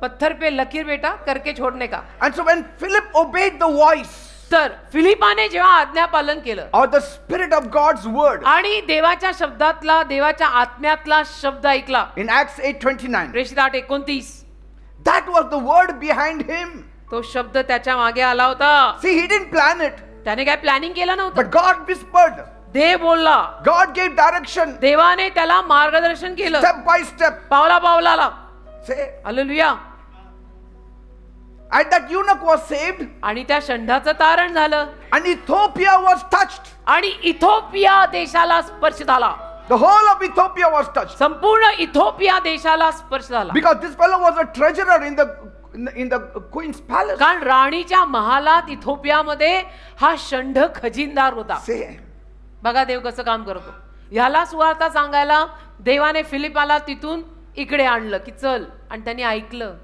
पत्थर पे लकीर बेटा करके छोड़ने का. and so when Philip obeyed the voice तर फिलिपाने जेव्हा आज्ञा पालन केलं or the spirit of God's word आणि देवाच्या शब्दातला, देवाच्या आत्म्यातला शब्द ऐकला, in Acts 8:29, प्रेषित 8:29, that was the word behind him. तो शब्द त्याच्या मागे आला होता. See, he didn't plan it, त्याने काय प्लॅनिंग केलं नव्हतं. but God whispered. देव बोलला, God gave direction देवाने त्याला मार्गदर्शन केलं step by step. पावला पावलाला. Say, hallelujah. and that eunuch was saved, आणि त्या षंडाचं तारण झालं and Ethiopia was touched. आणि इथोपिया देशाला स्पर्श झाला. The whole of Ethiopia was touched. संपूर्ण इथोपिया देशाला स्पर्श झाला. Because this fellow was a treasurer in the queen's palace. कारण राणीच्या महालात इथोपियामध्ये हा षंड खजिनदार होता. Say, बघा देव कसं काम करतो. ह्याला सुवार्ता सांगायला देवाने फिलिपाला तिथून इकडे आणलं की चल, आणि त्यांनी ऐकलं.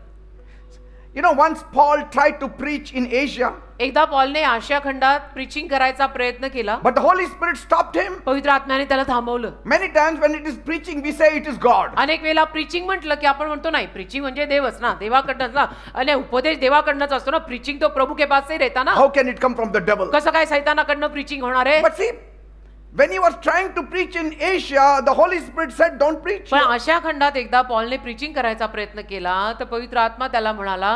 you know, once Paul tried to preach in Asia, एकदा पॉलने आशिया खंडात प्रीचिंग करायचा प्रयत्न केला, but the Holy Spirit stopped him. पवित्र आत्म्याने त्याला थांबवलं. Many times when it is preaching, we say it is God. अनेक वेळेला प्रीचिंग म्हटलं की आपण म्हणतो नाही, प्रीचिंग म्हणजे देवच ना, देवाकडनंच ना, आणि उपदेश देवाकडनंच असतो ना, प्रीचिंग तो प्रभु के पास से रहता ना. How can it come from the devil? कसं काय सैतानाकडनं प्रीचिंग होणार आहे? But see, when he was trying to preach in Asia, the Holy Spirit said, don't preach. पण आशिया खंडात एकदा पॉलने प्रीचिंग करायचा प्रयत्न केला तर पवित्र आत्मा त्याला म्हणाला,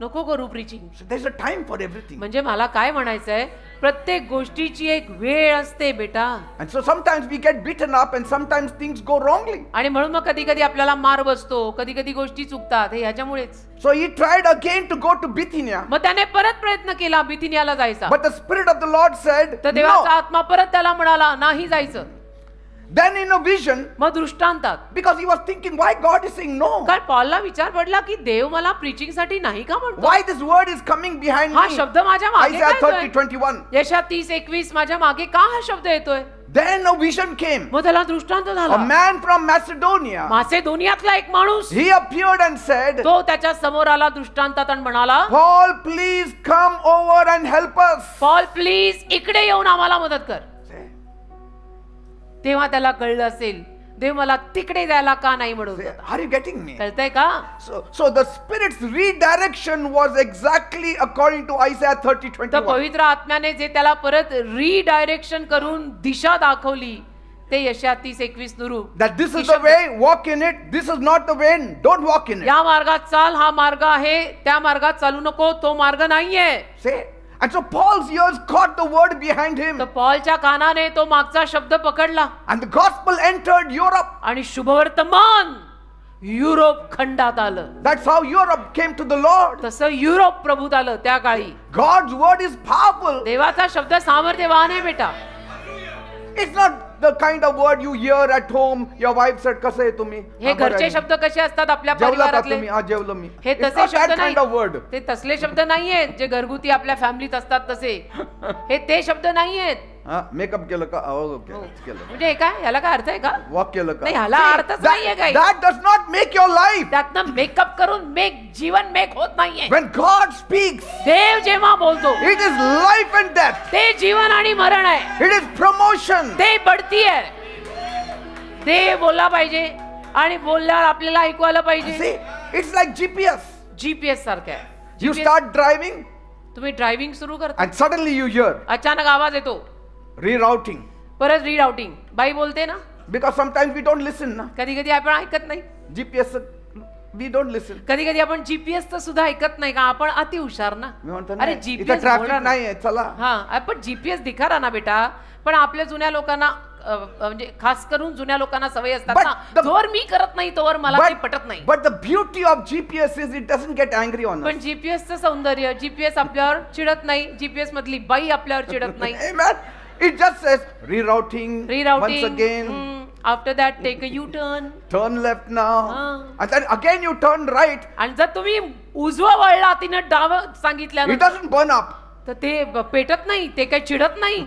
नको करू preaching. So there's a time for everything. म्हणजे मला काय म्हणायचंय, प्रत्येक गोष्टीची एक वेळ असते बेटा. And so sometimes we get beaten up and sometimes things go wrongly. आणि म्हणून मग कधी कधी आपल्याला मार बसतो, कधी कधी गोष्टी चुकतात, हे ह्याच्यामुळेच. So he tried again to go to Bithynia. मग त्याने परत प्रयत्न केला बिथिनियाला जायचा. But the Spirit of the Lord said, तर देवाचा no. आत्मा परत त्याला म्हणाला नाही जायचं. Then in a vision, मग दृष्टांतात, because he was thinking, why God is saying no? कारण पॉलला विचार पडला की देव मला प्रीचिंग साठी नाही का म्हणतो. Why this word is coming behind हा me? शब्द माझ्या मागे Isaiah का 30:21. यशा 30:21 माझ्या मागे का हा शब्द येतोय. Then a vision came. मग त्याला दृष्टांत A झाला. man from Macedonia. मासेदोनियातला एक माणूस He appeared and said, तो त्याच्या समोर आला दृष्टांतात आणि म्हणाला, Paul, please come over and help us. Paul please इकडे येऊन आम्हाला मदत कर. तेव्हा त्याला कळलं असेल देव मला तिकडे जायला का नाही म्हणत होता. Are you getting me? कळतंय का? So the Spirit's redirection was exactly according to Isaiah तर 30:21. पवित्र आत्म्याने जे त्याला परत रिडायरेक्शन करून दिशा दाखवली ते यशा 30:21 नुरूप. That this is the way, walk in it. This is not the way, don't walk in it. या मार्गात चाल, हा मार्ग आहे, त्या मार्गात चालू नको, तो मार्ग नाहीये. Say. And so Paul's ears caught the word behind him. तर पॉलच्या कानाने तो मागचा शब्द पकडला And the gospel entered Europe. आणि शुभवर्तमान युरोप खंडात आलं. That's how Europe came to the Lord. तसं युरोप प्रभूत आलं त्या काळी. God's word is powerful. देवाचा शब्द सामर्थ्यवान आहे बेटा. It's not the kind of word you hear at home. Your wife said, "कसे आहे तुम्ही?" हे घरचे शब्द कसे असतात आपल्या जेवला का परिवारातले? तुम्ही? आज जेवलो मी. हे It's तसे not शब्द that kind of word. नाही. ते तसले शब्द नाहीयेत जे घरगुती आपल्या फॅमिलीत असतात तसे. हे ते शब्द नाहीयेत. मेकअप केलं का? केलं. म्हणजे हे काय, ह्याला काय अर्थ आहे का? वॉक केलं का? नाही, ह्याला अर्थच नाहीये काही. That does not make your life. त्यातनं मेकअप करून जीवन मेक होत नाहीये. When God speaks, देव जेव्हा बोलतो it is life and death. ते जीवन आणि मरण आहे. It is promotion. ते बढती आहे. देव बोलला पाहिजे आणि बोलल्यावर आपल्याला ऐकू आलं पाहिजे. See, it's like GPS. GPS सारखं आहे. You start driving तुम्ही ड्रायव्हिंग सुरू करता, and suddenly you hear अचानक आवाज येतो, rerouting. परत रीडाउटिंग. बाई बोलते ना, Because sometimes we don't listen. Na? कधी कधी आपण ऐकत नाही. GPS, we don't listen. कधी कधी आपण जीपीएस सुद्धा ऐकत नाही का? आपण अति हुशार ना. मी म्हणतो अरे इथं जीपीएस ट्रॅफिक नाहीये, चला. हा, आपण जीपीएस दिखा रहा ना बेटा. पण आपल्या जुन्या लोकांना म्हणजे खास करून जुन्या लोकांना सवय असतात ना, जोर मी करत नाही तोवर मला ते पटत नाही. But the beauty of GPS is it doesn't get angry on us. पण जीपीएसचं सौंदर्य, जीपीएस आपल्यावर चिडत नाही, जीपीएस मधली बाई आपल्यावर चिडत नाही. Amen. It just says rerouting. Once again. After that take a U-turn. Turn left now. And then again you turn right. आणि जर तुम्ही उजवा वळला तिनं डाव सांगितलं It doesn't burn up. तर ते पेटत नाही, ते काही चिडत नाही.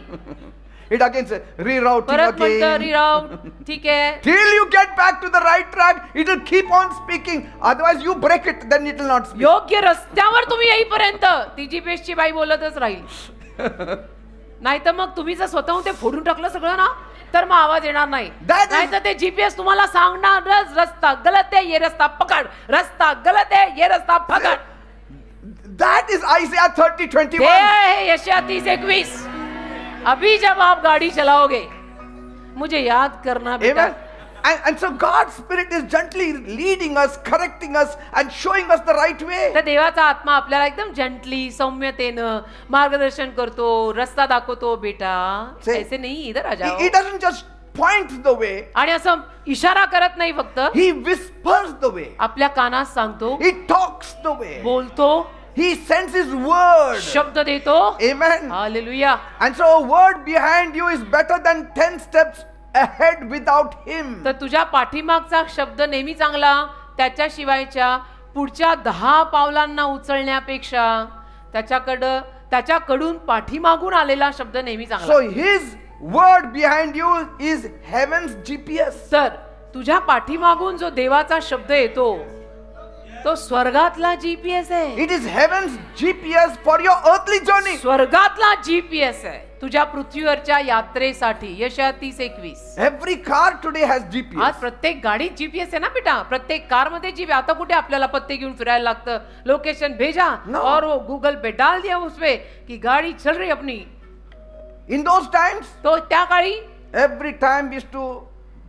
It again says rerouting परत म्हणतं again. रिराउट, ठीक आहे. Till you get back to the right track, it will keep on speaking. Otherwise you break it, then it will not speak. योग्य रस्त्यावर तुम्ही येईपर्यंत ती जीपीएसची बाई बोलतच राहील. नाही तर मग तुम्ही जर स्वतःहून ते फोडून टाकलं सगळं ना, तर मग आवाज येणार नाही. नाही तर ते जीपीएस तुम्हाला सांगणारच, रस्ता गलत आहे, ये रस्ता पकड, रस्ता गलत आहे, ये रस्ता पकड. That is Isaiah 30:21. हे यशाया 30:21. अभी जब आप गाड़ी चलाओगे मुझे याद करना बेटा. And so God's Spirit is gently leading us, correcting us, and showing us the right way. तर देवाचा आत्मा आपल्याला एकदम जंटली सौम्यतेनं मार्गदर्शन करतो, रस्ता दाखवतो. बेटा Say- ऐसे नहीं, इधर आ जाओ. He doesn't just point the way, आणि असं इशारा करत नाही फक्त, He whispers the way. आपल्या कानात सांगतो, He talks the way. बोलतो, He sends His word. शब्द देतो. Amen. Hallelujah. And so a word behind you is better than 10 steps ahead without Him. तर तुझ्या पाठीमागचा शब्द नेहमी चांगला त्याच्याशिवायच्या पुढच्या 10 पावलांना उचलण्यापेक्षा त्याच्याकडून पाठीमागून आलेला शब्द नेहमी चांगला. So His word behind you is heaven's GPS. तर तुझ्या पाठीमागून जो देवाचा शब्द येतो तो स्वर्गातला जीपीएस आहे. It is heaven's GPS for your earthly journey. स्वर्गातला जीपीएस आहे तुझ्या पृथ्वीवरच्या यात्रेसाठी. यशाया 30:21. Every car today has आज GPS. प्रत्येक गाडीत जीपीएस आहे ना बेटा. प्रत्येक कार मध्ये जीपीएस. आता कुठे आपल्याला पत्ते घेऊन फिरायला लागतं. लोकेशन भेजा No. और वो गूगल पे डाल दिया उसपे की गाडी चल रही अपनी. In those times, तो त्या काळी every time we used to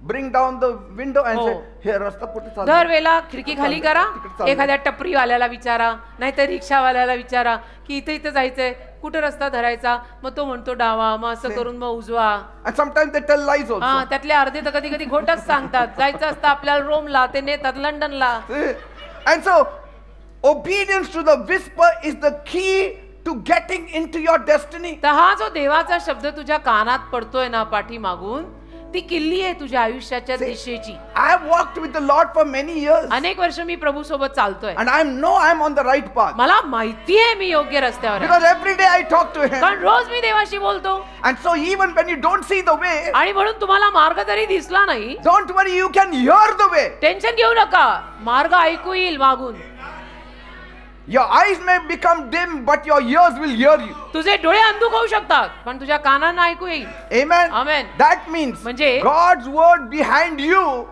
bring down the window and say, Oh. "Here, rasta kuठे चालला?" दरवेळेला खिडकी खाली करा. तिकडे चाललंय. एखाद्या टपरीवाल्याला विचारा, नाहीतर रिक्षावाल्याला विचारा की इथे इथे जायचंय, कुठे रस्ता धरायचा. मग तो म्हणतो डावा, मग असं करून मग उजवा. And sometimes they tell lies also. हा, त्यातले अर्धे तर कधी कधी खोटच सांगतात. जायचं असतं आपल्याला रोमला, ते नेतात लंडनला. See? And so, obedience to the whisper is the key to getting into your destiny. तर हा जो देवाचा शब्द तुझ्या कानात पडतोय ना पाठीमागून, ती किल्ली आहे तुझ्या आयुष्याच्या दिशेची. I have walked with the Lord for many years, अनेक वर्ष मी प्रभू सोबत चालतोय. and I know I am on the right path मला माहिती आहे मी योग्य रस्त्यावर आहे. because every day I talk to Him. कारण रोज मी देवाशी बोलतो. And so, even when you don't see the way, आणि म्हणून तुम्हाला मार्ग जरी दिसला नाही, don't worry, you can hear the way. Tension घेऊ नका, मार्ग ऐकू येईल मागून. Your eyes may become dim, but your ears will hear you. तुझे डोळे अंधुक होऊ शकतात पण तुझ्या कानांना ऐकू येईल. Amen. Amen. That means म्हणजे God's word behind you.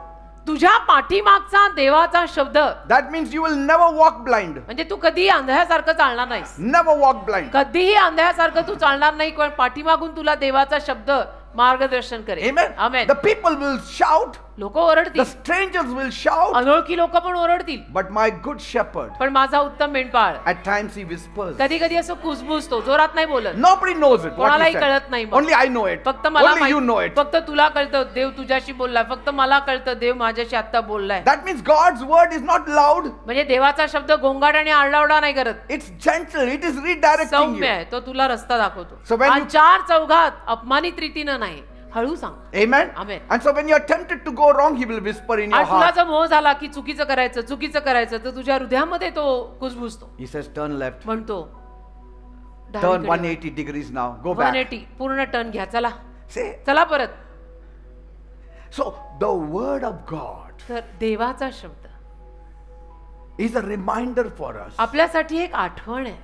तुझ्या पाठीमागचा देवाचा शब्द That means you will never walk blind. म्हणजे तू कधीही अंधळ्यासारखं चालणार नाहीस. Never walk blind. कधीही अंधळ्यासारखं तू चालणार नाही. पण पाठीमागून तुला देवाचा शब्द मार्गदर्शन करेल. Amen. Amen. The people will shout. लोक The ओरडतील, strangers will shout. अनोळखी लोक पण ओरडतील. But my good shepherd, पण माझा उत्तम मेंढपाळ at times he whispers. कधी कधी असं कुजबुजतो, जोरात नाही बोलत. Nobody knows it. What कोणालाही he कळत said. नाही मग. Only I know it. फक्त मला Only you know माहित, it. फक्त तुला कळतं देव तुझ्याशी बोललाय. फक्त मला कळतं देव माझ्याशी आता बोललाय. That means God's word is not loud. म्हणजे देवाचा शब्द गोंगाट आणि आरडाओरडा नाही करत. It's gentle. It is redirecting सौम्य you. आहे, तो तुला रस्ता दाखवतो. So when आणि you- 4 चौघात अपमानित रीतीनं नाही, हळू सांग. Amen. Amen. And so when you are tempted to go wrong, he will whisper in your आणि तुला heart. जर मोह झाला की चुकीचं करायचं तर तुझ्या हृदयामध्ये तो कुजबुजतो. He says, turn left. म्हणतो Turn डावीकडे 180 degrees now. Go back. 180 पूर्ण टर्न घ्या. चला See? चला परत. So the word of God तर देवाचा शब्द is a reminder for us आपल्यासाठी एक आठवण आहे.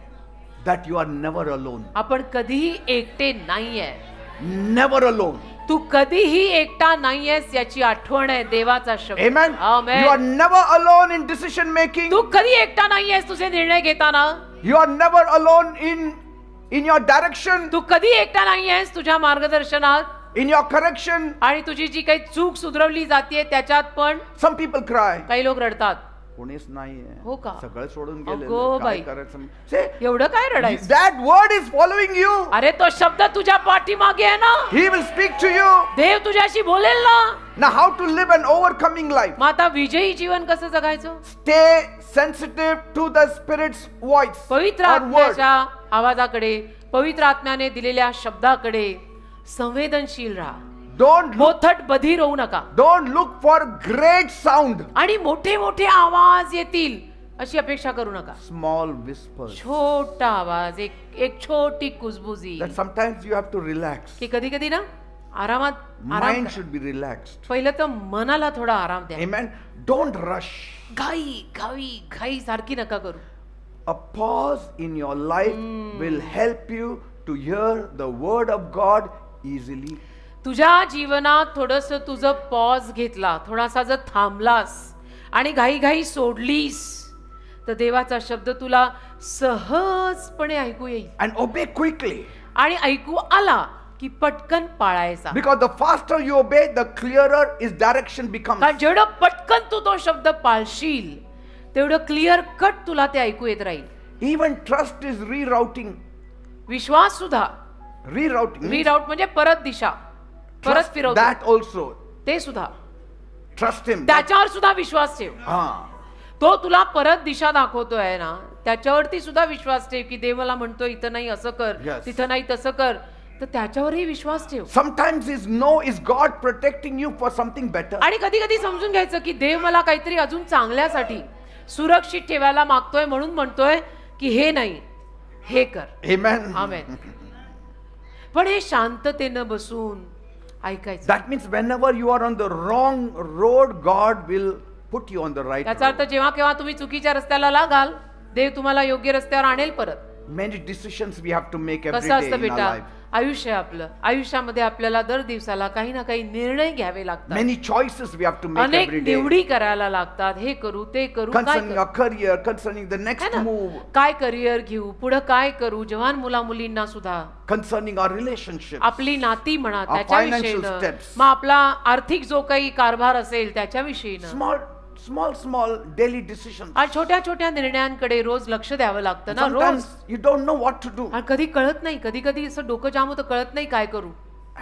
that you are never alone. आपण कधीही एकटे नाहीये. Never alone. तू कधीही एकटा नाहीयेस याची आठवण आहे देवाचा शब्द. Amen. Amen. You are never alone in decision making. तू कधी एकटा नाहीयेस तुझे निर्णय घेताना. You are never alone in your direction, तू कधी एकटा नाहीयेस तुझ्या मार्गदर्शनात. in your correction. आणि तुझी जी काही चूक सुधरवली जाते त्याच्यात पण Some people cry. काही लोक रडतात. कोणीच नाहीये. हो का? सगळं सोडून अगो गेले. बाई. काय करायचं? See, एवढं काय रडायचं. that word is following you. अरे तो शब्द तुझ्या पाठीमागे आहे ना. He will speak to you. देव तुझ्याशी बोलेल ना. Now how to live an overcoming life? मग आता विजयी जीवन कसं जगायचं. Stay sensitive to the Spirit's voice पवित्र or word. आत्म्याच्या आवाजाकडे, पवित्र आत्म्याने दिलेल्या शब्दाकडे संवेदनशील राहा. Don't look, मोथट बधीर होऊ नका. don't look for great sound. आणि मोठे मोठे आवाज येतील अशी अपेक्षा करू नका. Small whispers. छोटा आवाज, एक छोटी कुजबुजी. That sometimes you have to relax. की कधी कधी ना आरामात आराम Mind करा. should be relaxed. पहिलं तर मनाला थोडा आराम द्या. Amen. Don't rush. घाई सारखी नका करू. A pause in your life will help you to hear the word of God easily. तुझ्या जीवनात थोडस तुझं पॉज घेतला, थोडासा जर थांबलास आणि घाई सोडलीस तर देवाचा शब्द तुला सहजपणे ऐकू येईल. And obey quickly. आणि ऐकू आला की पटकन पाळायचा. Because the faster you obey, the clearer its direction becomes. कारण जेवढं पटकन तू तो शब्द पाळशील तेवढं क्लिअर कट तुला ते ऐकू येत राहील. Even trust is rerouting. विश्वास सुद्धा Rerouting. means रिराउट म्हणजे परत दिशा, परत trust फिरवतो that also. ते सुद्धा. Trust him. त्याच्यावर सुद्धा विश्वास ठेव. तो तुला परत दिशा दाखवतोय ना, त्याच्यावरती सुद्धा विश्वास ठेव की देव मला म्हणतो इथं नाही असं कर, Yes. तिथं नाही तसं कर, तर त्याच्यावरही विश्वास ठेव. Sometimes his no is God protecting you for something better. आणि कधी कधी समजून घ्यायचं की देव मला काहीतरी अजून चांगल्यासाठी सुरक्षित ठेवायला मागतोय, म्हणून म्हणतोय की हे नाही हे कर. Amen. आमेन. पण हे शांततेनं बसून ऐकायचं. That means whenever you are on the wrong road, God will put you on the right त्याचा अर्थ road. जेव्हा केव्हा तुम्ही चुकीच्या रस्त्याला लागाल, देव तुम्हाला योग्य रस्त्यावर आणेल परत. Many decisions we have to make every कसं day असतं in our बेटा, life. आयुष्य आपलं, आयुष्यामध्ये आपल्याला दर दिवसाला काही ना काही निर्णय घ्यावे लागतात. Many choices we have to make अनेक every day. निवडी करायला लागतात. हे करू ते करू, काय Concerning करू? our career, concerning the है next ना? move, काय करिअर घेऊ, पुढे काय करू, जवान मुला मुलींना सुद्धा concerning our relationships. आपली नाती म्हणा Our त्याच्याविषयीनं, financial steps. मग आपला आर्थिक जो काही कारभार असेल त्याच्याविषयीनं, Small daily decisions. आणि छोट्या छोट्या निर्णयांकडे रोज लक्ष द्यावं लागतं ना. रोज. Sometimes you don't know what to do. आणि कधी कळत नाही, कधी कधी असं डोकं जाम होतं, कळत नाही काय करू.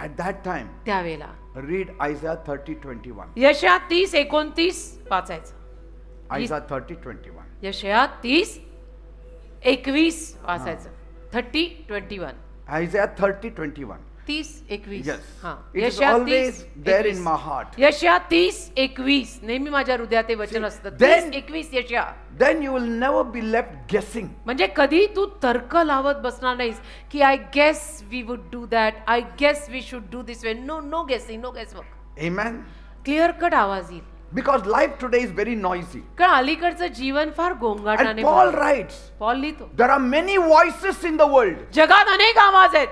At that time, त्यावेळेला read Isaiah 30:21. यशया 30:29 वाचायचं. Isaiah 30:21. यशया 30:21 वाचायचं. 30:21. Isaiah 30:21. 30:21. Yes. हा. It is यशया always there in 30:21. my heart. यशया 30:21 नेहमी माझ्या हृदयात ते वचन असतं. then- 30:21 यशया. Then you will never be left guessing. म्हणजे कधी तू तर्क लावत बसणार नाहीस की I guess we would do that, I guess we should do this way. No no guessing, no guess work. Amen. Clear cut आवाज येईल. Because life today is very noisy. कारण अलीकडचं जीवन फार गोंगाटाने And Paul भरलं. writes, पॉल लिहितो, there are many voices in the world, जगात अनेक आवाज आहेत,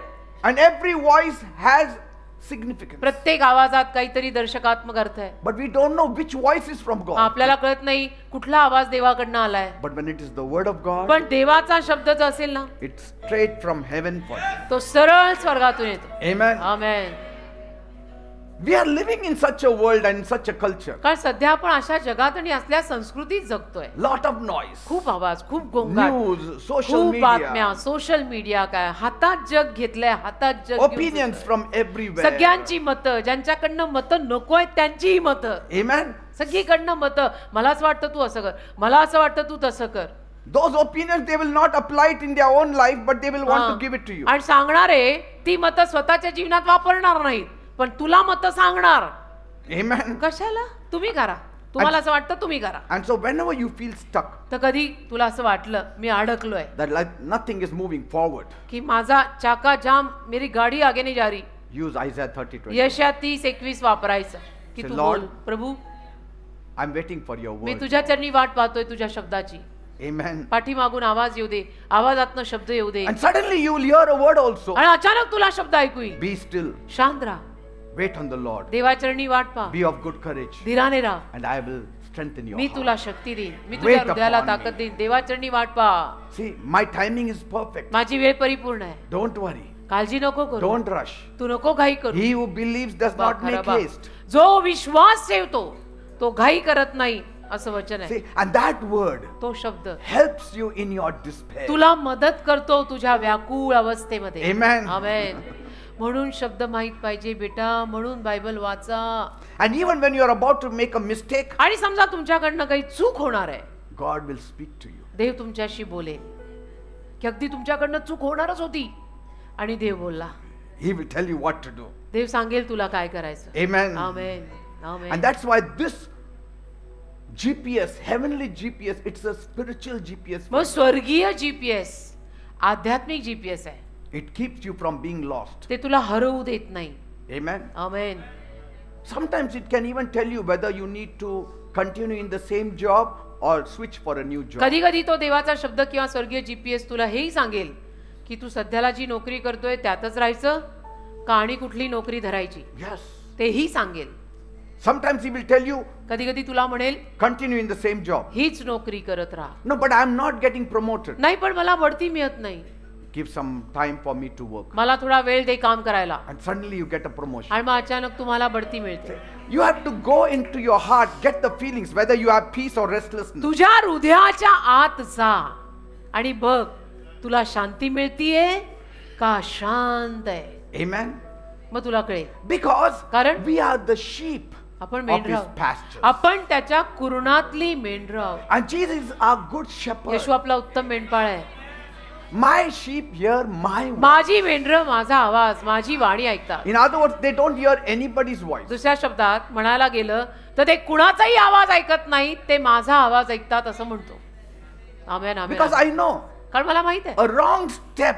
and every voice has significance. प्रत्येक आवाजात काहीतरी दर्शकात्मक अर्थ आहे. But we don't know which voice is from God. आपल्याला कळत नाही कुठला आवाज देवाकडनं आलाय. But when it is the word of God, पण देवाचा शब्द जो असेल ना, it's straight from heaven for you. तो सरळ स्वर्गातून येतो. Amen. Amen. We are living in such a world and in such a culture. कारण सध्या आपण अशा जगात आणि असल्या संस्कृतीत जगतोय. Lot of noise. खूप आवाज, खूप गोंगाट, News, social खूप बातम्या, media, सोशल मीडिया, काय हातात जग घेतलंय, हातात जग घेऊन opinions फिरतोय. from everywhere. सगळ्यांची मतं, ज्यांच्याकडनं मतं नको आहेत त्यांचीही मतं, Amen. सगळीकडनं मतं. मला असं वाटतं तू असं कर, मला असं वाटतं तू तसं कर. Those opinions, they will not apply it in their own life, but they will want हा. to give it to you. आणि सांगणारे ती मतं स्वतःच्या जीवनात वापरणार नाहीत, पण तुला मतं सांगणार. Amen. कशाला? तुम्ही करा, तुम्हाला असं वाटतं तुम्ही करा. And so whenever you feel stuck, तर कधी तुला असं वाटलं मी अडकलोय, that like nothing is moving forward, की माझा चाका जाम, मेरी गाडी आगे नहीं जा रही, use Isaiah 30:20. यशया 30:21 वापरायचं की Say, तू Lord, बोल, प्रभू I'm waiting for your me word. तुझ्या चरणी वाट पाहतोय तुझ्या शब्दाची. Amen. पाठीमागून आवाज येऊ दे, आवाजातनं शब्द येऊ दे, And suddenly you will hear a word also. आणि अचानक तुला शब्द ऐकू येईल. Be still. शांत राहा, Wait on the Lord. देवाचरणी वाट पहा, Be of good courage. धीराने राहा, And I will strengthen your me heart. तुला शक्ती देईन, मी तुझ्या Wait हृदयाला upon me. ताकद देईन. देवाचरणी वाट पहा. See, my timing is perfect. माझी वेळ परिपूर्ण आहे, Don't worry. काळजी नको करू, Don't rush. तू नको घाई करू. He who believes does बा, not खरं make बा. haste. जो विश्वास ठेवतो तो घाई करत नाही, असं वचन आहे. See, and that word तो शब्द helps you in your despair. तुला मदत करतो तुझ्या व्याकुळ अवस्थेमध्ये. Amen. आमेन. म्हणून शब्द माहित पाहिजे बेटा, म्हणून बायबल वाचा. And even when you are about to make a mistake, आणि समजा तुमच्याकडनं काही चूक होणार आहे, God will speak to you. देव तुमच्याशी बोलेल की अगदी तुमच्याकडनं चूक होणारच होती आणि देव बोलला. He will tell you what to do. देव सांगेल तुला काय करायचं. Amen. Amen. Amen. And that's why this GPS, heavenly GPS, it's a spiritual GPS. मग स्वर्गीय जीपीएस आध्यात्मिक जीपीएस आहे. It keeps you from being lost. ते तुला हरवू देत नाही. Amen. Amen. Sometimes it can even tell you whether you need to continue in the same job or switch for a new job. कधी कधी तो देवाचा शब्द किंवा स्वर्गीय जीपीएस तुला हेही सांगेल की तू सध्याला जी नोकरी करतोय त्यातच राहायचं का आणि कुठली नोकरी धरायची, Yes. तेही सांगेल. Sometimes he will tell you, कधी कधी तुला म्हणेल continue in the same job. हीच नोकरी करत राहा. No, but I am not getting promoted. नाही पण मला बढती मिळत नाही. give some time for me to work. मला थोडा वेळ दे काम करायला. And suddenly you get a promotion. आणि मग अचानक तुम्हाला बढती मिळते. You have to go into your heart, get the feelings, whether you have peace or restlessness. तुझ्या हृदयाच्या आत जा आणि बघ तुला शांती मिळतीये का शांत आहे. Amen. मग तुला कळेल. Because कारण we are the sheep आपण of मेंढरं his आहोत. pasture. आपण त्याच्या कुरणातली मेंढरं आहोत. And Jesus is our good shepherd. येशू आपला उत्तम मेंढपाळ आहे. My sheep hear my voice. माझी मेंढरं माझा आवाज माझी वाणी ऐकतात. In other words, they don't hear anybody's voice. दुसऱ्या शब्दात म्हणायला गेलं तर ते कुणाचाही आवाज ऐकत नाहीत, ते माझा आवाज ऐकतात असं म्हणतो. आमेन आमेन. Because I know कारण मला माहित आहे a wrong step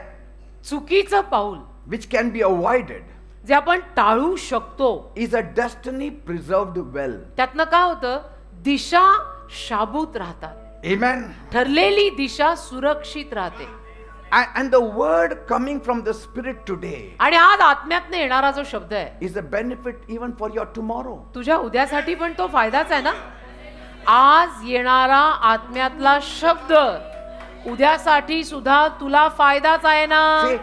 चुकीचं पाऊल which can be avoided जे आपण टाळू शकतो is a destiny preserved well. त्यातनं काय होतं, दिशा शाबूत राहतात. Amen. ठरलेली दिशा सुरक्षित राहते. And the word coming from the Spirit today आणि आज आत्म्यातनं येणारा जो शब्द आहे is a benefit even for your tomorrow. तुझ्या उद्यासाठी पण तो फायदाच आहे ना. आज येणारा आत्म्यातला शब्द उद्यासाठी सुद्धा तुला फायदाच आहे ना. See?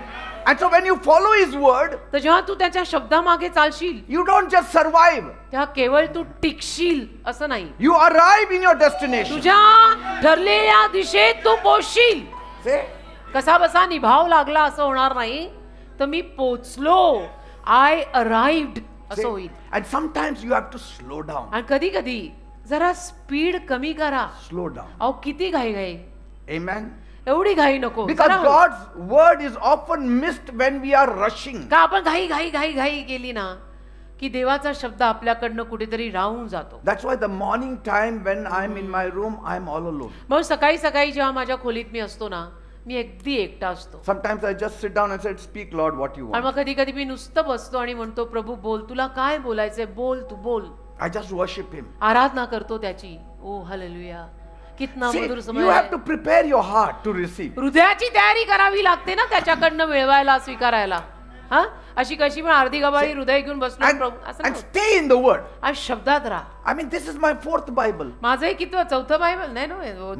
And so when you follow His word, तर जेव्हा तू त्याच्या शब्दामागे चालशील you don't just survive, तेव्हा केवळ तू टिकशील असं नाही, you arrive in your destination. तुझ्या ठरलेल्या दिशेत तू पोचशील. See? कसा बसा निभाव लागला असं होणार नाही, तर मी पोचलो, आय अराइव्ड असं See? होईल. And sometimes you have to slow down. आणि कधी कधी जरा स्पीड कमी करा. Slow down. अहो किती घाई घाई, Amen. एवढी घाई नको. Because जरा- God's word is often missed when we are rushing. का आपण घाई घाई घाई घाई केली ना की देवाचा शब्द आपल्याकडनं कुठेतरी राहून जातो. That's why the morning time when I'm in my room, I'm all alone. मग सकाळी सकाळी जेव्हा माझ्या खोलीत मी असतो ना, मी अगदी एकटा असतो. Sometimes I just sit down and say, speak Lord what you आणि want. मग कधी कधी मी नुसतं बसतो आणि म्हणतो, प्रभू बोल, तुला काय बोलायचंय, बोल तू बोल. I just worship Him. आराधना करतो त्याची. ओ हालेलुया, कितना See, मधुर you समय have आहे. to prepare your heart to receive. हृदयाची तयारी करावी लागते ना त्याच्याकडनं मिळवायला स्वीकारायला. हा अशी कशी पण अर्धी गबाळी हृदय घेऊन बसणार And, प्रभू असं and नाही. stay in the word. आणि शब्दात राहा. I mean, this is my 4th Bible. माझं हे किती चौथं बाइबल नहीं ना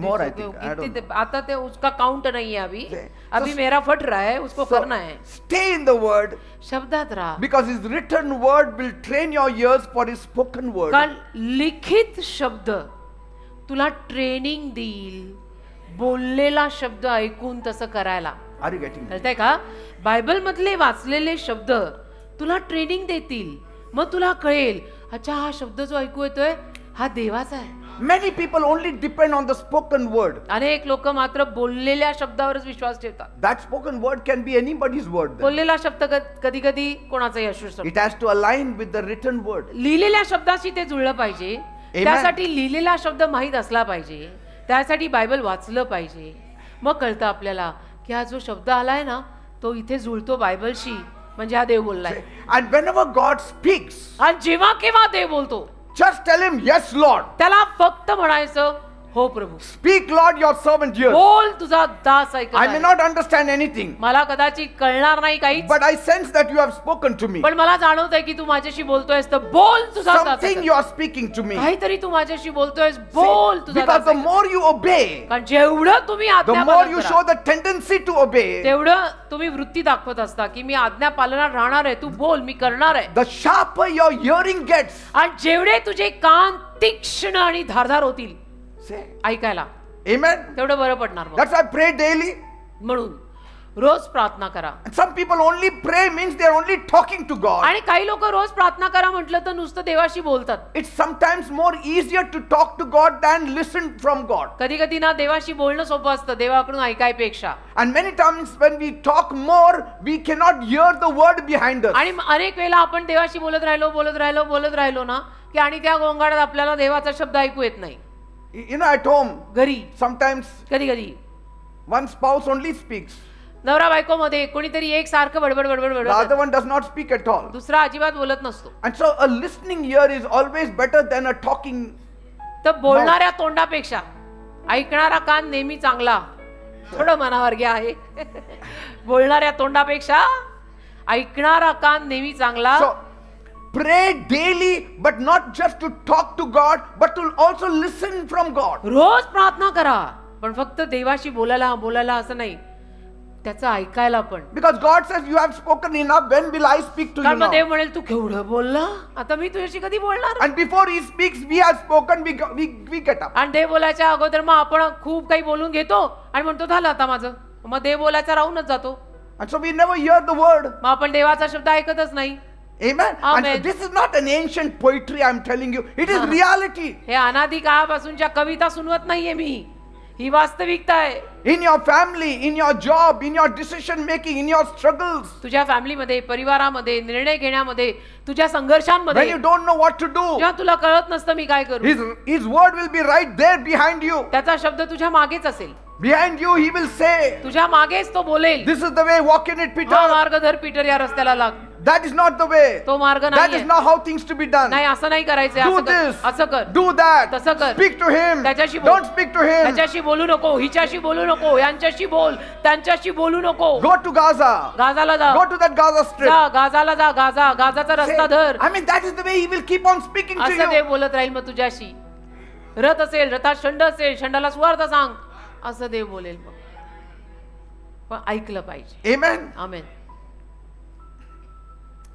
More, I think. I don't कितने- आता ते उसका काउंट नहीं है अभी. Okay. अभी So- मेरा फट रहा है, उसको So, करना है. stay in the word शब्दात राहा. because His written word will train your ears for His spoken word. कारण लिखित शब्द तुला ट्रेनिंग देईल बोललेला शब्द ऐकून तसं करायला. Are you getting it? कळतंय का? बायबल मधले वाचलेले शब्द तुला ट्रेनिंग देतील. मग तुला कळेल, अच्छा हा शब्द जो ऐकू येतोय हा देवाचा आहे. Many people only depend on the spoken word. अनेक लोक मात्र बोललेल्या शब्दावरच विश्वास ठेवतात. That spoken word can be anybody's word. Then. बोललेला शब्द कधी कधी कोणाचाही असू शकतो. It has to align with the written word. लिहिलेल्या शब्दाशी ते जुळलं पाहिजे. त्यासाठी लिहिलेला शब्द माहीत असला पाहिजे. त्यासाठी बायबल वाचलं पाहिजे. मग कळतं आपल्याला की हा जो शब्द आलाय ना तो इथे जुळतो बायबलशी, म्हणजे हा देव बोललाय. And whenever God speaks, आणि जेव्हा केव्हा देव बोलतो just tell Him, yes, Lord. त्याला फक्त म्हणायचं, हो प्रभू, Speak, Lord, your servant hears. बोल, तुझा दास ऐकत I may आहे. not understand anything, मला कदाचित कळणार नाही काहीच, but I sense that you have spoken to me. पण मला जाणवतंय की तू माझ्याशी बोलतोयस, तर बोल, तुझा दास Something ऐकत you आहे. are speaking to me. काहीतरी तू माझ्याशी बोलतोयस, बोल, See, तुझा because दास the ऐकत. more you obey, कारण जेवढं तुम्ही the आज्ञा more पालन you करा, show the tendency to obey, तेवढं तुम्ही वृत्ती दाखवत असता की मी आज्ञा पालनात राहणार आहे, तू बोल, मी करणार आहे. the sharper your hearing gets. आणि जेवढे तुझे कान तीक्ष्ण आणि धारदार होतील Say, ऐकायला, amen. तेवढं बरं पडणार. मग. That's why I pray daily. म्हणून रोज प्रार्थना करा. And some people only pray means they're only talking to God. आणि काही लोक रोज प्रार्थना करा म्हटलं तर नुसतं देवाशी बोलतात. It's sometimes more easier to talk to God than listen from God. कधी कधी ना देवाशी बोलणं सोपं असतं देवाकडून ऐकायपेक्षा. And many times when we talk more, we cannot hear the word behind us. आणि अनेक वेळेला आपण देवाशी बोलत राहिलो ना की आणि त्या गोंगाटात आपल्याला देवाचा शब्द ऐकू येत नाही. You know, at home, घरी sometimes कधी कधी one spouse only speaks. नवरा बायको मध्ये कोणीतरी एक सारखं बडबड बडबड The other बडबड, one does not speak at all. दुसरा अजिबात बोलत नसतो. And so a listening ear is always better than a talking. तर बोलणाऱ्या तोंडापेक्षा ऐकणारा कान नेहमी चांगला. थोडं मनावर घ्या आहे. बोलणाऱ्या तोंडापेक्षा ऐकणारा कान नेहमी चांगला. So pray daily, but not just to talk to God, but to also listen from God. रोज प्रार्थना करा, पण फक्त देवाशी बोलायला असं नाही. त्याचं ऐकायला पण. Because God says you have spoken enough, when will I speak to you कारण मग now? देव म्हणेल तू केवढं बोलला, आता मी तुझ्याशी कधी बोलणार. And before he speaks, we have spoken, we get up. आणि देव बोलायच्या अगोदर मग आपण खूप काही बोलून घेतो आणि म्हणतो झालं आता माझं, मग देव बोलायचा राहूनच जातो. And so we never hear the word. मग आपण देवाचा शब्द ऐकतच नाही. Amen. Amen. And this is not an ancient poetry I'm telling you. It is reality. हे अनादी काळापासूनच्या कविता सुनवत नाहीये मी, ही वास्तविकता आहे. In your family, in your job, in your decision making, in your struggles. तुझ्या फॅमिलीमध्ये, परिवारामध्ये, निर्णय घेण्यामध्ये, तुझ्या संघर्षांमध्ये, When you don't know what to do, जेव्हा तुला कळत नसतं मी काय करू, His word will be right there behind you. त्याचा शब्द तुझ्या मागेच असेल. Behind you, He will say, तुझ्या मागेच तो बोलेल, this is the way, walk in it, हा Peter. मार्ग धर पीटर, या रस्त्याला लाग. That is not the way. तो मार्ग That नाहीये. is not how things to be done. नाही, असं नाही करायचं. Do असं कर, this. असं कर, Do that. तसं कर. Speak to Him. त्याच्याशी बोल. Don't speak to Him. त्याच्याशी बोलू नको, हिच्याशी बोलू नको, यांच्याशी बोल, त्यांच्याशी बोलू नको. Go to Gaza. गाजाला जा, Go to that Gaza Strip. जा गाजाला जा, गाजाचा रस्ता धर. I mean, that is the way He will keep on speaking to असं you. देव बोलत राहील मग तुझ्याशी. रथ असेल, रथात शंड असेल, शंडाला सुवार्थ सांग, असं देव बोलेल. मग पण ऐकलं पाहिजे. Amen. Amen.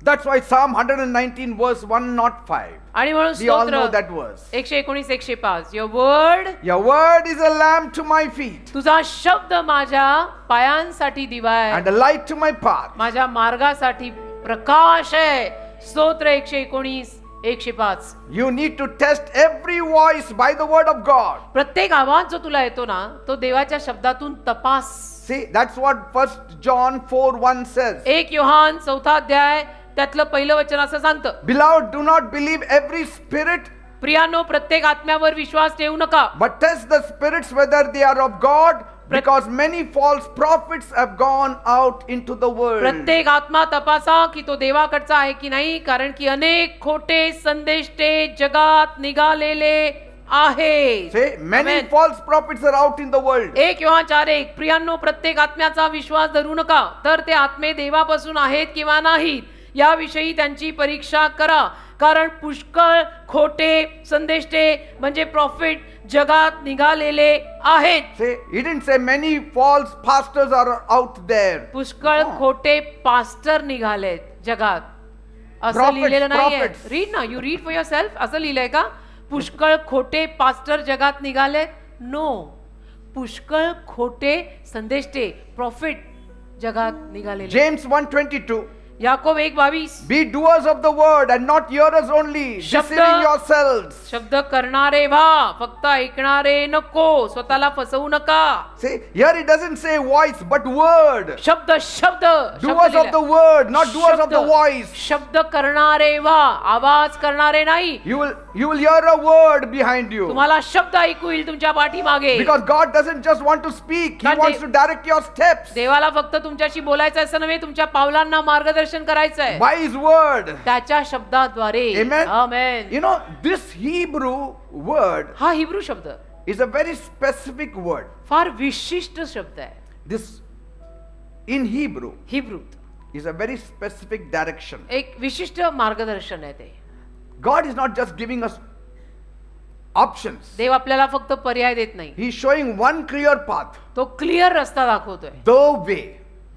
That's why Psalm 119 verse 105. आणि म्हणून We all know स्तोत्र that verse. 119 105, Your word, Your word is a lamp to my feet तुझा शब्द माझ्या पायांसाठी दिवा आहे, and a light to my path. माझ्या मार्गासाठी प्रकाश आहे. स्तोत्र 119 105. You need to test every voice by the word of God. प्रत्येक आवाज जो तुला येतो ना, तो देवाच्या शब्दातून तपास. See, that's what 1 John 4:1 says. 1 Yohan 4 अध्याय त्यातलं पहिलं वचन असं सांगतं, Beloved, do not believe every spirit, प्रियानो, प्रत्येक आत्म्यावर विश्वास ठेवू नका, but test the spirits whether they are of God, because many false prophets have gone out into the world. प्रत्येक आत्मा तपासा की तो देवाकडचा आहे की नाही, कारण की अनेक खोटे संदेष्टे जगात निघालेले आहे. Say, many Amen. false prophets are out in the world. 1 Yohan 4:1, प्रियांनो, प्रत्येक आत्म्याचा विश्वास धरू नका, तर ते आत्मे देवापासून आहेत किंवा नाहीत याविषयी त्यांची परीक्षा करा, कारण पुष्कळ खोटे संदेष्टे म्हणजे प्रॉफिट जगात निघालेले आहेत. Say, he didn't say many false pastors are out there. पुष्कळ खोटे पास्टर निघालेत जगात, असं Prophets, लिहिलेलं नाहीये. prophets. रीड ना, you read for your self. असं लिहिलंय का पुष्कळ खोटे पास्टर जगात निघाले? नो, पुष्कळ खोटे संदेष्टे प्रॉफिट जगात निघालेले. James 1:22. Yakob 1:22, Be doers of the word and not hearers only, deceiving yourselves. शब्द करणारे व्हा, फक्त ऐकणारे नको, स्वतःला फसवू नका. See, here it doesn't say voice but word. शब्द शब्द Doers of the word, not doers of the voice. शब्द करणारे व्हा, आवाज करणारे नाही. You will hear a word behind you. तुम्हाला शब्द ऐकू येईल तुमच्या पाठीमागे. Because God doesn't just want to speak, He कारण wants to direct your steps देवाला फक्त तुमच्याशी बोलायचं असं नव्हे, तुमच्या पावलांना मार्गदर्शन करायचं आहे by His word. त्याच्या शब्दाद्वारे. Amen. Amen. You know, this Hebrew word हा हिब्रू शब्द is a very specific word. फार विशिष्ट शब्द आहे. This in Hebrew हिब्रूत is a very specific direction. एक विशिष्ट मार्गदर्शन आहे ते. God is not just giving us options. देव आपल्याला फक्त पर्याय देत नाही, He is showing one clear path. तो क्लिअर रस्ता दाखवतोय. The way.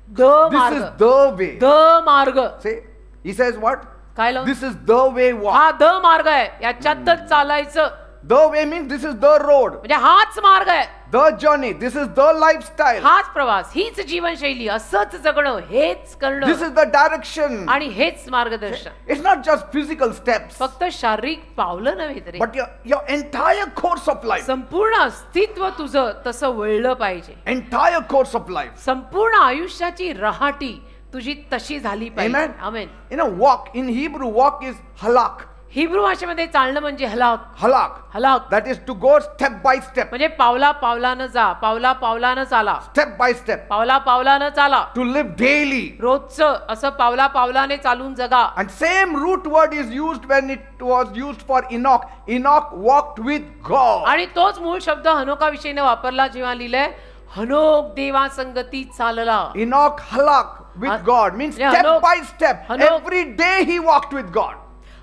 द This मार्ग, is the way. द मार्ग. See, He says what? काय लावून? This is the way walk. हा द मार्ग आहे, याच्यातच चालायचं. The way means this is the road. म्हणजे हाच मार्ग आहे, The journey. This is the lifestyle. हाच प्रवास, हीच जीवनशैली, असंच जगणं, हेच करणं This is the direction. आणि हेच मार्गदर्शन. It's not just physical steps, फक्त शारीरिक पावलं नव्हे तर but your entire course of life. संपूर्ण अस्तित्व तुझं तसं वळलं पाहिजे. Entire course of life. संपूर्ण आयुष्याची रहाटी तुझी तशी झाली पाहिजे. Amen. Amen. You know, walk in Hebrew, walk is halak. Hebrew भाषेमध्ये चालणं म्हणजे हलाक. Halak. हलाक That is to go step by step. म्हणजे पावला पावलानं जा, पावला पावलानं चाला, Step by step. पावला पावलानं चाला, To live daily. रोजचं असं पावला पावलाने चालून जगा. And same root word is used when it was used for Enoch. Enoch walked with God. आणि तोच मूळ शब्द हनोकाविषयीने वापरला जेव्हा लिहिलंय, हनोक देवा संगती चालला. Enoch halak with God means Yeah, step Hanok- by step. Hanok- Every day he walked with God.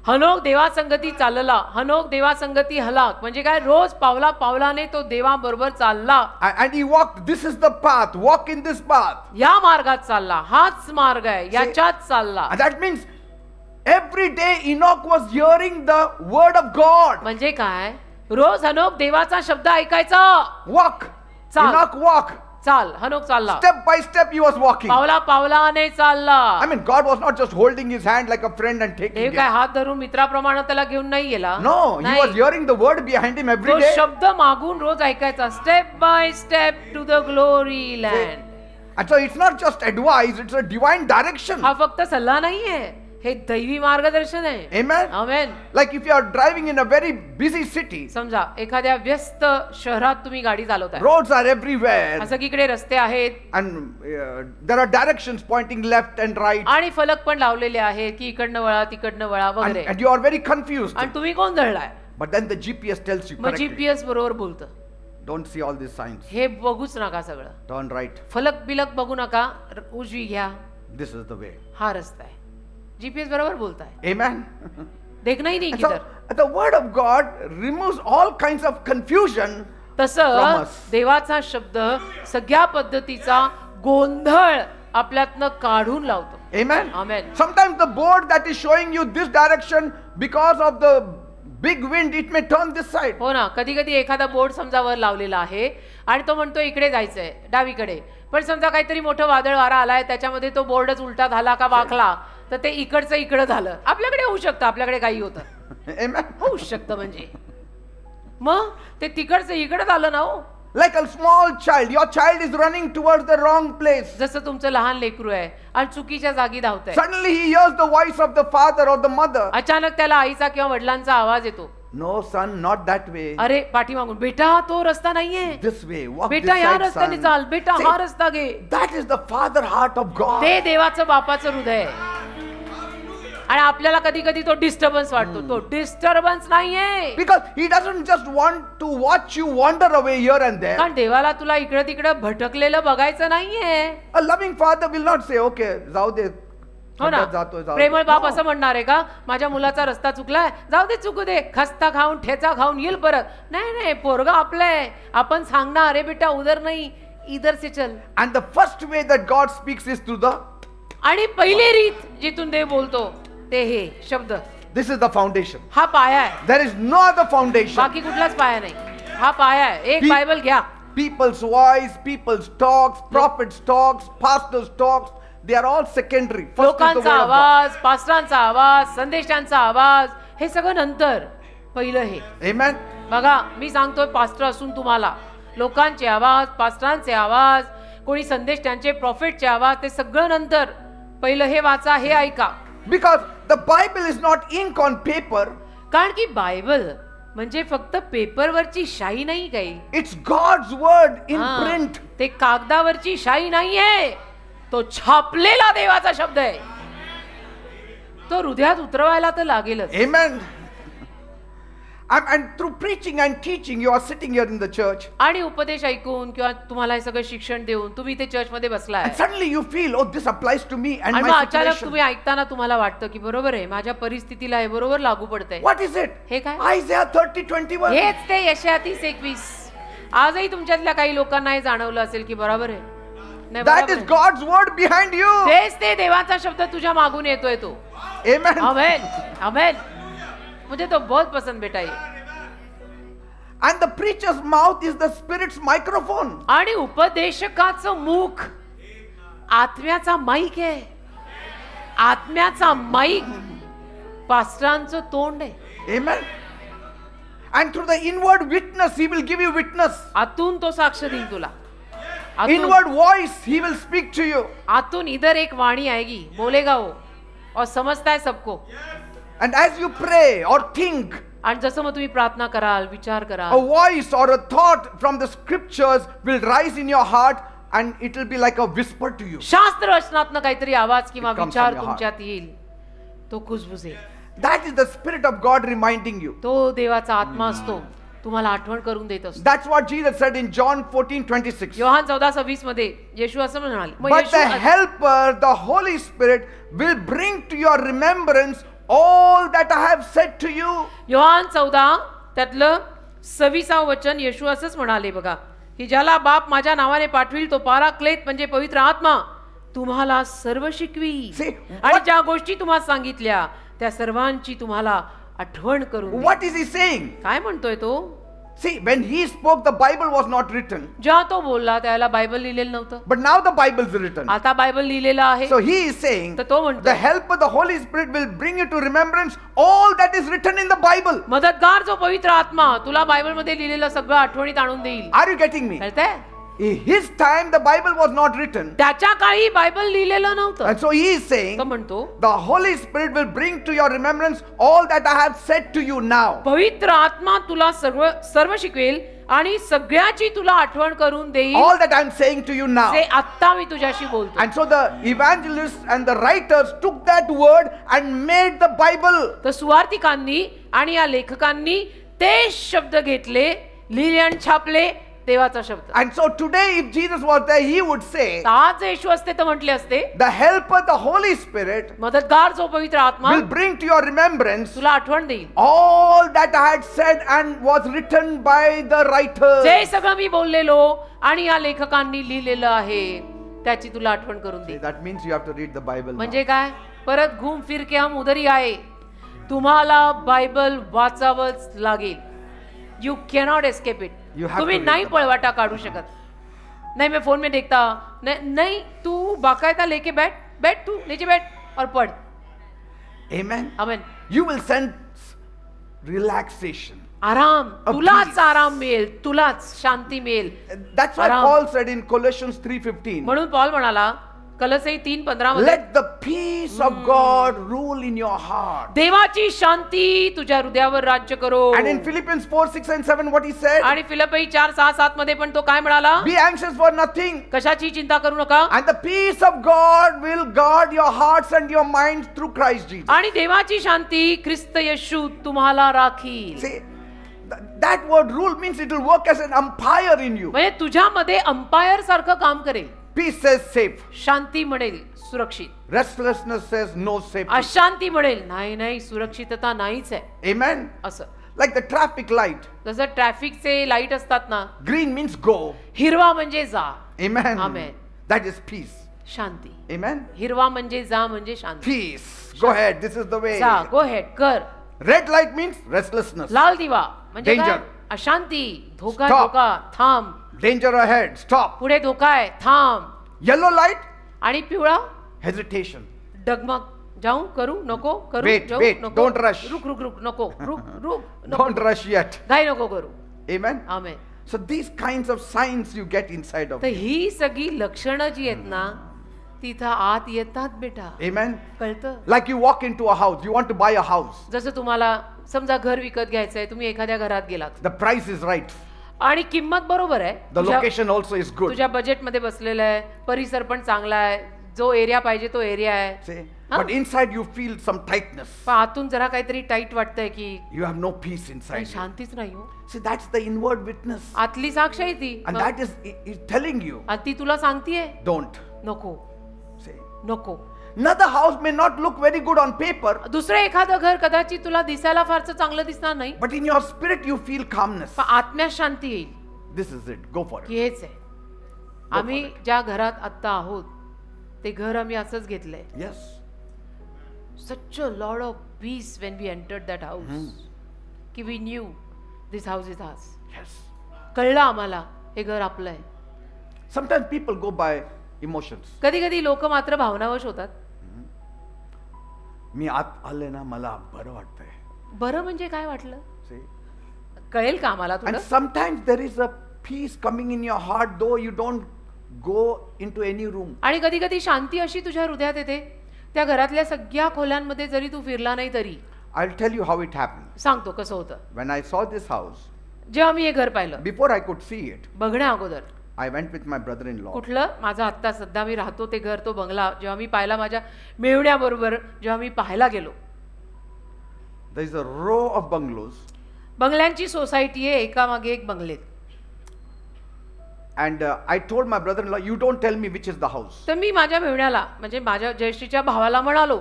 हनोक देवासंगती चालला, हनोक देवासंगती हलाक. म्हणजे काय, रोज पावला पावलाने तो देवाबरोबर चालला. And he walked, this is the path, walk in this path. या मार्गात चालला, हाच मार्ग आहे, याच्यात चालला. And that means every day Enoch was hearing the word of God. म्हणजे काय, रोज हनोक देवाचा शब्द ऐकायचा. Walk. चाल. Enoch walk. चाल, हनोक चालला. Step by step he was walking. पावला पावलाने चालला. I mean, God was not just holding his hand like a friend and taking Dev it. काय हात धरून मित्राप्रमाणे त्याला घेऊन नाही गेला. No, he was hearing the word behind him every तो day. शब्द मागून रोज ऐकायचा. Step by step to the glory land. And so it's not just advice, it's a divine direction. हा फक्त सल्ला नाहीये, हे दैवी मार्गदर्शन आहे. Amen. Amen. Like if you are driving in a very busy city, समजा एखाद्या व्यस्त शहरात तुम्ही गाडी चालवताय, roads are everywhere, सगळीकडे रस्ते आहेत and there are directions pointing left and right, आणि फलक पण लावलेले आहेत की इकडनं वळा तिकडनं वळा वगैरे, and you are very confused. आणि तुम्ही गोंधळलाय. But then the GPS tells you मग correctly, जीपीएस बरोबर बोलतं, don't see all these signs, हे बघूच नका, सगळं turn right, फलक बिलक बघू नका, उजवी घ्या, this is the way. हा रस्ता आहे. जीपीएस बरोबर बोलताय, Amen. देखना ही नाही And so किधर. the word of God removes all kinds of confusion. तसं Promise. देवाचा शब्द सगळ्या पद्धतीचा गोंधळ आपल्यातनं काढून लावतो. Amen. Amen. Sometimes the board that is showing you this direction, because of the big wind, it may turn this side. हो ना, कधी कधी एखादा बोर्ड समजा वर लावलेला आहे आणि तो म्हणतो इकडे जायचंय डावीकडे, पण समजा काहीतरी मोठं वादळ वारा आलाय, त्याच्यामध्ये तो बोर्डच उलटा झाला का वाकला, तर ते इकडचं इकडं झालं. आपल्याकडे होऊ शकतं, आपल्याकडे काही होतं, Amen. होऊ शकतं. म्हणजे मग ते तिकडचं इकडं झालं ना हो. Like a small child, your child is running towards the wrong place. जसं तुमचं लहान लेकरू आहे आणि चुकीच्या जागी धावतंय. Suddenly he hears the voice of the father or the mother. अचानक त्याला आईचा किंवा वडिलांचा आवाज येतो. No son, not that way. अरे पाठीमागून, बेटा तो रस्ता नाहीये, This way, walk this बेटा या side, रस्त्याने son. चाल, बेटा See, हा रस्ता घे. that is the father heart of God. ते देवाचं बापाचं हृदय आहे. आणि आपल्याला कधी कधी तो डिस्टर्बन्स वाटतो, तो डिस्टर्बन्स नाहीये. Because he doesn't just want to watch you wander away here and there. कारण देवाला तुला इकडे तिकडे भटकलेलं बघायचं नाहीये. A loving father will not say, okay, जाऊ दे. हो ना, जातोय, जाऊ दे. प्रेमळ बाप No. असं म्हणणार आहे का, माझ्या मुलाचा रस्ता चुकलाय, जाऊ दे चुकू दे, खस्ता खाऊन ठेचा खाऊन येईल परत. नाही नाही, पोरगा आपलंय, आपण सांगणार, अरे बेटा उधर नाही इधर से चल. And the first way that God speaks is through the, आणि पहिली रीत जिथून देव बोलतो ते हे शब्द. this is the foundation. हा पाया आहे, There is no other foundation. बाकी कुठलाच पाया नाही, हा पाया आहे. एक Pe- बायबल घ्या. People's voice, people's talks, prophets' talks, pastors' talks, they are all secondary. First is the लोकांचा word of God. आवाज, पास्टरांचा आवाज, संदेशांचा आवाज, हे सगळं नंतर. पहिलं हे Amen. बघा, मी सांगतोय पास्टर असून तुम्हाला, लोकांचे आवाज, पास्टरांचे आवाज, कोणी संदेश त्यांचे प्रॉफिटचे आवाज, ते सगळं नंतर. पहिलं हे वाचा, हे ऐका. Because the Bible is not ink on paper. कारण की बायबल म्हणजे फक्त पेपरवरची शाई नाही काही. It's God's word in हा, print. ते कागदावरची शाई नाहीये, तो छापलेला देवाचा शब्द आहे. तो हृदयात उतरवायला तर लागेलच. Amen. And through preaching and teaching, you are sitting here in the church. आणि उपदेश ऐकून किंवा तुम्हाला हे सगळं शिक्षण देऊन तुम्ही इथे चर्च मध्ये बसलाय, And suddenly you feel, oh, this applies to me and आणि मग my अचानक situation. तुम्ही ऐकताना तुम्हाला वाटतं की बरोबर आहे, माझ्या परिस्थितीला हे बरोबर लागू पडतंय. What is it? हे काय? Isaiah 30:21. हेच ते यशाया 30:21. आजही तुमच्यातल्या काही लोकांना हे जाणवलं असेल की बरोबर आहे. नाही, That बरोबर is आहे. God's word behind you. तेच ते देवाचा शब्द तुझ्या मागून येतोय तो. Amen. आमेन, आमेन. मुझे तो बहुत पसंद बेटा ये. And the preacher's mouth is the Spirit's microphone. आणि उपदेशकाचं मुख आत्म्याचा माईक आहे. आत्म्याचा माईक पास्टरांचं तोंड आहे. Amen. And through the inward witness, He will give you witness. आतून तो साक्ष देईल तुला. आतून Inward voice, He will speak to you. आतून इधर एक वाणी आएगी, बोलेगा वो, और समझता है सबको. And as you pray or think, आणि जसं मग तुम्ही प्रार्थना कराल, विचार a कराल, voice or a thought from the scriptures will rise in your heart and it will be like a whisper to you. शास्त्र रचनात्मक काहीतरी आवाज किंवा It comes विचार from your heart. तुमच्यात येईल, तो खुशबुजेल. That is the Spirit of God reminding you. तो देवाचा आत्मा असतो, तुम्हाला आठवण करून देत असतो. That's what Jesus said in John 14:26. Yohan 14:26 मध्ये येशू असं म्हणाले, मग But Yeshu the helper, the Holy Spirit, will bring to your remembrance all that I have said to you. Yohan 14 त्यातलं 26 वचन येशू असंच म्हणाले बघा, की ज्याला बाप माझ्या नावाने पाठविल तो पाराक्लेत म्हणजे पवित्र आत्मा तुम्हाला सर्व शिकवी See, आणि ज्या गोष्टी तुम्हाला सांगितल्या त्या सर्वांची तुम्हाला आठवण करून देईल. What is he saying? काय म्हणतोय तो? See, when he spoke, the Bible was not written. जेव्हा तो बोलला त्याला बायबल लिहिलेलं नव्हतं, But now the Bible is written. आता बायबल लिहिलेलं आहे. So he is saying, तर तो म्हणतो the help of the Holy Spirit will bring you to remembrance all that is written in the Bible. मदतगार जो पवित्र आत्मा तुला बायबल मध्ये लिहिलेलं सगळं आठवणीत आणून देईल. Are you getting me? कळतंय? In his time, the Bible was not written. त्याच्या काळी बायबल लिहिलेलं नव्हतं. And so he is saying, तो म्हणतो the Holy Spirit will bring to your remembrance all that I have said to you now. पवित्र आत्मा तुला सर्व शिकवेल आणि सगळ्याची तुला आठवण करून देईल All that I am saying to you now. जे आता मी तुझ्याशी बोलतो. And so the evangelists and the writers took that word and made the Bible. तर सुवार्तिकांनी आणि या लेखकांनी ते शब्द घेतले, लिहिले आणि छापले देवाचा शब्द. And so today, if Jesus was there, he would say, आज येशू असते तर म्हटले असते, the helper, the Holy Spirit, मदतगार जो पवित्र आत्मा will bring to your remembrance तुला आठवण देईल all that I had said and was written by the writers. जे सगळं मी बोललेलो आणि या लेखकांनी लिहिलेलं आहे त्याची तुला आठवण करून See, देईल. that means you have to read the Bible now. म्हणजे काय? परत घूम फिर के हम उधर ही आए. तुम्हाला बायबल वाचावंच लागेल. You cannot escape it. You have तुम्ही to read नाही the पळवाटा काढू शकत. नहीं मैं फोन में देखता नहीं, तू बाकायदा लेके बैठ तू नीचे बैठ और पढ़. Amen. Amen. You will sense relaxation. आराम, A तुलाच peace. आराम मिळेल, तुलाच शांती मिळेल. That's why Aram. Paul said in Colossians 3:15, म्हणून पॉल म्हणाला कलसी 3:15 मध्ये, let the peace of God rule in your heart. देवाची शांती तुझ्या हृदयावर राज्य करो. And in Philippians 4:6 and 7, what he said, आणि फिलिप्पी 4:6-7 मध्ये पण तो काय म्हणाला? be anxious for nothing. कशाची चिंता करू नका And the peace of God will guard your hearts and your minds through Christ Jesus. आणि देवाची शांती ख्रिस्त येशू तुम्हाला राखील. See, that word rule means it will work as an umpire in you. म्हणजे तुझ्यामध्ये अंपायर सारखं काम करेल. Peace says safe. शांती म्हणेल सुरक्षित, Restlessness says no safety. अशांती म्हणेल नाही सुरक्षितता नाहीच आहे. Amen. असं Like the traffic light. जसं ट्रॅफिकचे लाईट असतात ना, Green means go. हिरवा म्हणजे जा. Amen. Amen. That is peace. Shanti. Amen. हिरवा म्हणजे जा म्हणजे शांती. Peace. Go ahead. This is the way. जा, गो हेड कर. Red light means restlessness. लाल दिवा म्हणजे काय? Danger. अशांती, धोका, Stop. धोका, थांब. Danger ahead. Stop. पुढे धोका आहे, थांब. Yellow light, आणि पिवळा hesitation. डगमग, जाऊ करू नको करू Wait, जाऊ wait, नको. don't rush. रुक नको रुक Don't rush yet. घाई नको करू. Amen. Amen. So these kinds of signs you get inside of तर you. ही सगळी लक्षणं जी आहेत ना तिथं आत येतात बेटा. Amen. कळतं? Like you walk into a house, you want to buy a house. जसं तुम्हाला समजा घर विकत घ्यायचंय, तुम्ही एखाद्या घरात गेलात The price is right. आणि किंमत बरोबर आहे, The location also is good. तुझ्या बजेटमध्ये बसलेलं आहे, परिसर पण चांगला आहे, जो एरिया पाहिजे तो एरिया आहे. See? Huh? But inside you feel some tightness. पण आतून जरा काहीतरी टाईट वाटतंय की You have no peace inside you. शांतीच नाही हो. See, that's the inward witness. आतली साक्ष आहे ती. And that is telling you, आणि ती तुला सांगतीये don't. नको See? नको. Another house may not look very good on paper, दुसरं एखादं घर कदाचित तुला दिसायला फारसं चांगलं दिसणार नाही, but in your spirit you feel calmness. पण आत्म्यात शांती येईल. This is it. Go for it. की हेच आहे. आम्ही ज्या घरात आत्ता आहोत ते घर आम्ही असंच घेतलंय. Yes. Such a lot of peace when we entered that house. की we knew this house is ours. Yes. कळलं आम्हाला हे घर आपलं आहे. Sometimes people go by emotions. कधी कधी लोक मात्र भावनावश होतात. मी आत आले ना मला बरं वाटतंय. बरं म्हणजे काय वाटलं See? कळेल का आम्हाला And तुला? sometimes there is a peace coming in your heart though you don't go into any room. आणि कधी कधी शांती अशी तुझ्या हृदयात येते, त्या घरातल्या सगळ्या खोल्यांमध्ये जरी तू फिरला नाही तरी. I'll tell you how it happened. सांगतो कसं होतं. When I saw this house, जेव्हा मी हे घर पाहिलं before I could see it, बघण्या अगोदर, I went with my brother-in-law. कुठलं माझं आत्ता सध्या मी राहतो ते घर, तो बंगला जेव्हा मी पाहिला माझ्या मेहुण्याबरोबर, जेव्हा मी पाहायला गेलो. There is a row of bungalows. बंगल्यांची सोसायटी आहे, एकामागे एक बंगलेत. And I told my brother-in-law, you don't tell me which is the house. तर मी माझ्या मेहुण्याला म्हणजे माझ्या ज्येष्ठीच्या भावाला म्हणालो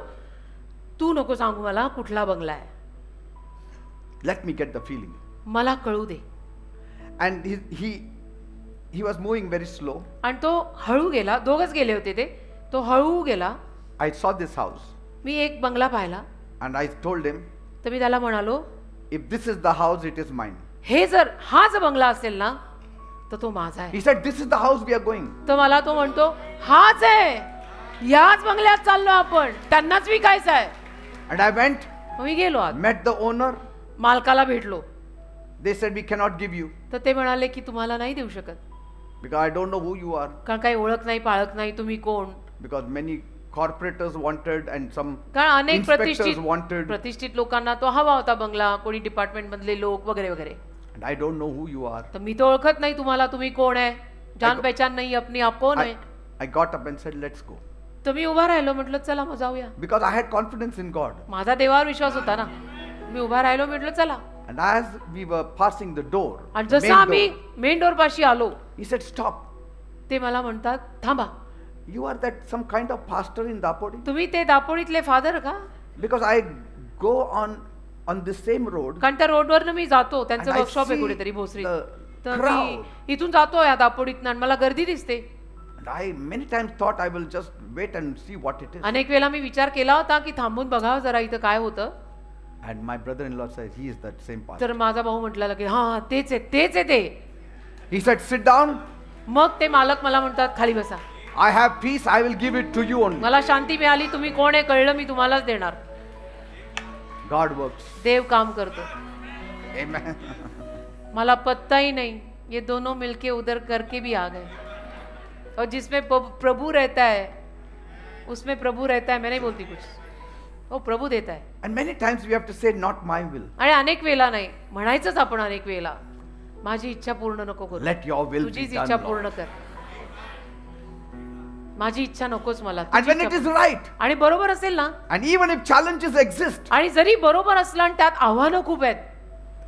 तू नको सांगू मला कुठला बंगला आहे, Let me get the feeling. मला कळू दे. And he was moving very slow. आणि तो हळू गेला. दोघच गेले होते ते. तो हळू गेला. I saw this house मी एक बंगला पाहिला. and I told him, तर मी त्याला म्हणालो, if this is the house, it is mine. हे जर हा जर बंगला असेल ना तर तो माझा आहे. He said, this is the house we are going. तर मला तो म्हणतो हाच आहे, याच बंगल्यात चाललो आपण, त्यांनाच विकायचं आहे. And I went, मग मी गेलो आत. met the owner. मालकाला भेटलो. They said, we cannot give you तर ते म्हणाले की तुम्हाला नाही देऊ शकत, because I don't know who you are. कारण काही ओळख नाही, पाळख नाही, तुम्ही कोण. Because many corporators wanted and some कारण अनेक inspectors wanted. प्रतिष्ठित लोकांना तो हवा होता बंगला, कोणी डिपार्टमेंट मधले लोक वगैरे वगैरे. And I don't know who you are. तर मी तो ओळखत नाही तुम्हाला, तुम्ही कोण आहे, जान पहचान नाही अपनी, आप कोण आहे. I got up and said, let's go. तर मी उभा राहिलो, म्हटलं चला मग जाऊया. Because I had confidence in God. माझा देवावर विश्वास होता ना. मी उभा राहिलो, म्हटलं चला. And as we were passing the door, आणि the जसं main आम्ही door, मेन डोर पाशी आलो, he said, stop. ते मला म्हणतात थांबा, You are that some kind of pastor in Dapodi? तुम्ही ते दापोडीतले फादर का? Because I go on this same road. कारण त्या रोडवरनं मी जातो, त्यांचं And I वर्कशॉप आहे see कुठेतरी भोसरी. the तर crowd. मी इथून जातो या दापोडीतनं आणि मला गर्दी दिसते. And I many times thought I will just wait and see what it is. अनेक वेळा मी विचार केला होता की थांबून बघावं जरा इथं काय होतं. And my brother-in-law said, he is that same pastor. तर माझा भाऊ म्हटला की हा तेच आहे, तेच आहे ते. He said, sit down. मग ते मालक मला म्हणतात खाली बसा. I have peace. I will give it to you only. मला शांती मिळाली, तुम्ही कोण आहे कळलं, मी तुम्हालाच देणार. God works. देव काम करतो. Amen. मला पता ही नहीं, ये दोनों मिलके उधर करके भी आ गए. और जिसमें प्रभु रहता है उसमें प्रभु रहता है. मैं नहीं बोलती कुछ, वो प्रभु देता है. And many times we have to say, not my will. आणि अनेक वेळा नाही म्हणायचंच आपण, अनेक वेळा माझी इच्छा पूर्ण नको करू, Let your will be तुझीच done, इच्छा Lord. पूर्ण कर. माझी इच्छा नकोच मला. And तुझी when इच्छा it is पूर्ण. right, आणि बरोबर असेल ना, and even if challenges exist, आणि जरी बरोबर असलं आणि त्यात आव्हानं खूप आहेत,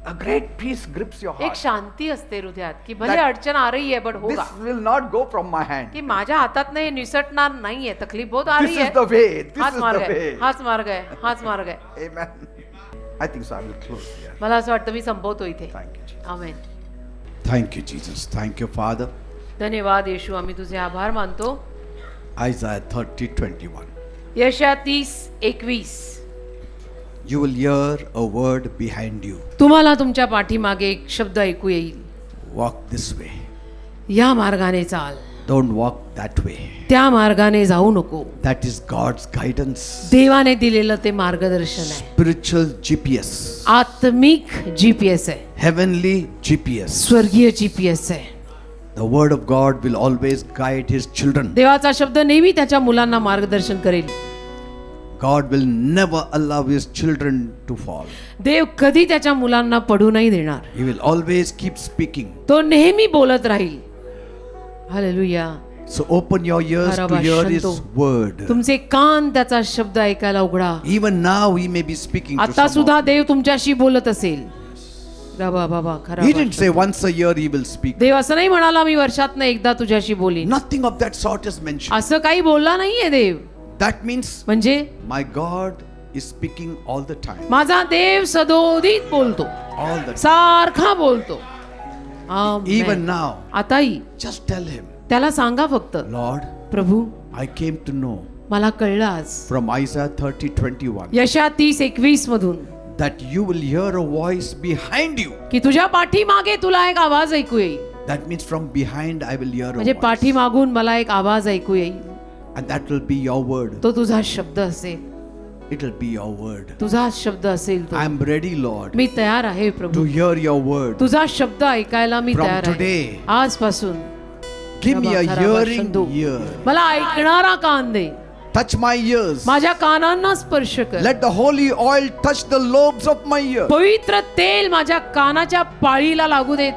a great peace grips your एक heart. शांती असते हृदयात की भले That- अडचण आ रही है बट होगा, This will not go from my hand. की माझ्या हातात नाही निसटणार नाहीये, तकलीफ बहुत आ This रही is है, the way. This हाच is मार्ग the आहे, way. हाच मार्ग आहे, हाच मार्ग आहे. Amen. I think so. I will close here. मला असं वाटतं मी संपवतो इथे. Thank you, Jesus. Amen. Thank you, Jesus. Thank you, Father. धन्यवाद येशू, आम्ही तुझे आभार मानतो. Isaiah 30:21. यशया 30:21. You will hear a word behind you. तुम्हाला तुमच्या पाठीमागे एक शब्द ऐकू येईल. Walk this way. या मार्गाने चाल, Don't walk that way. त्या मार्गाने जाऊ नको. That is God's guidance. देवाने दिलेलं ते मार्गदर्शन आहे. Spiritual GPS. आत्मिक GPS आहे, Heavenly GPS. स्वर्गीय GPS आहे. The word of God will always guide his children. देवाचा शब्द नेहमी त्याच्या मुलांना मार्गदर्शन करेल. God will never allow his children to fall. देव कधी त्याच्या मुलांना पडू नाही देणार. He will always keep speaking. तो नेहमी बोलत राहील. Hallelujah. So open your ears to hear his word. तुमचे कान त्याचा शब्द ऐकायला उघडा. Even now he may be speaking to आता someone. सुद्धा देव तुमच्याशी बोलत असेल. बाबा बाबा खरा. He didn't say once a year he will speak. देव असं नाही म्हणाला मी वर्षातनं एकदा तुझ्याशी बोलीन. Nothing of that sort is mentioned. असं काही बोलला नाहीये देव. That means म्हणजे my God is speaking all the time. माझा देव सदोदित बोलतो, All the time. सारखा बोलतो. आमेन. Even now, आताही just tell him, त्याला सांगा फक्त, Lord, Prabhu I came to know मला कळलं आज from Isaiah 30:21 यशया 30:21 मधून that you will hear a voice behind you. की तुझ्या पाठीमागे तुला एक आवाज ऐकू येईल. That means from behind I will hear a म्हणजे voice. पाठीमागून मला एक आवाज ऐकू येईल. And that will be your word. तो तुझा शब्द असेल, It will be your word. तुझा शब्द असेल तो. I am ready, Lord, मी तयार आहे to Prabhu, hear your word. तुझा शब्द ऐकायला मी From तयार आहे. today, आजपासून give me a खरा hearing बशंदो. ear. मला ऐकणारा कान दे. Touch my ears. माझ्या कानांना स्पर्श कर. Let the holy oil touch the lobes of my ear. पवित्र तेल माझ्या कानाच्या पाळीला लागू देत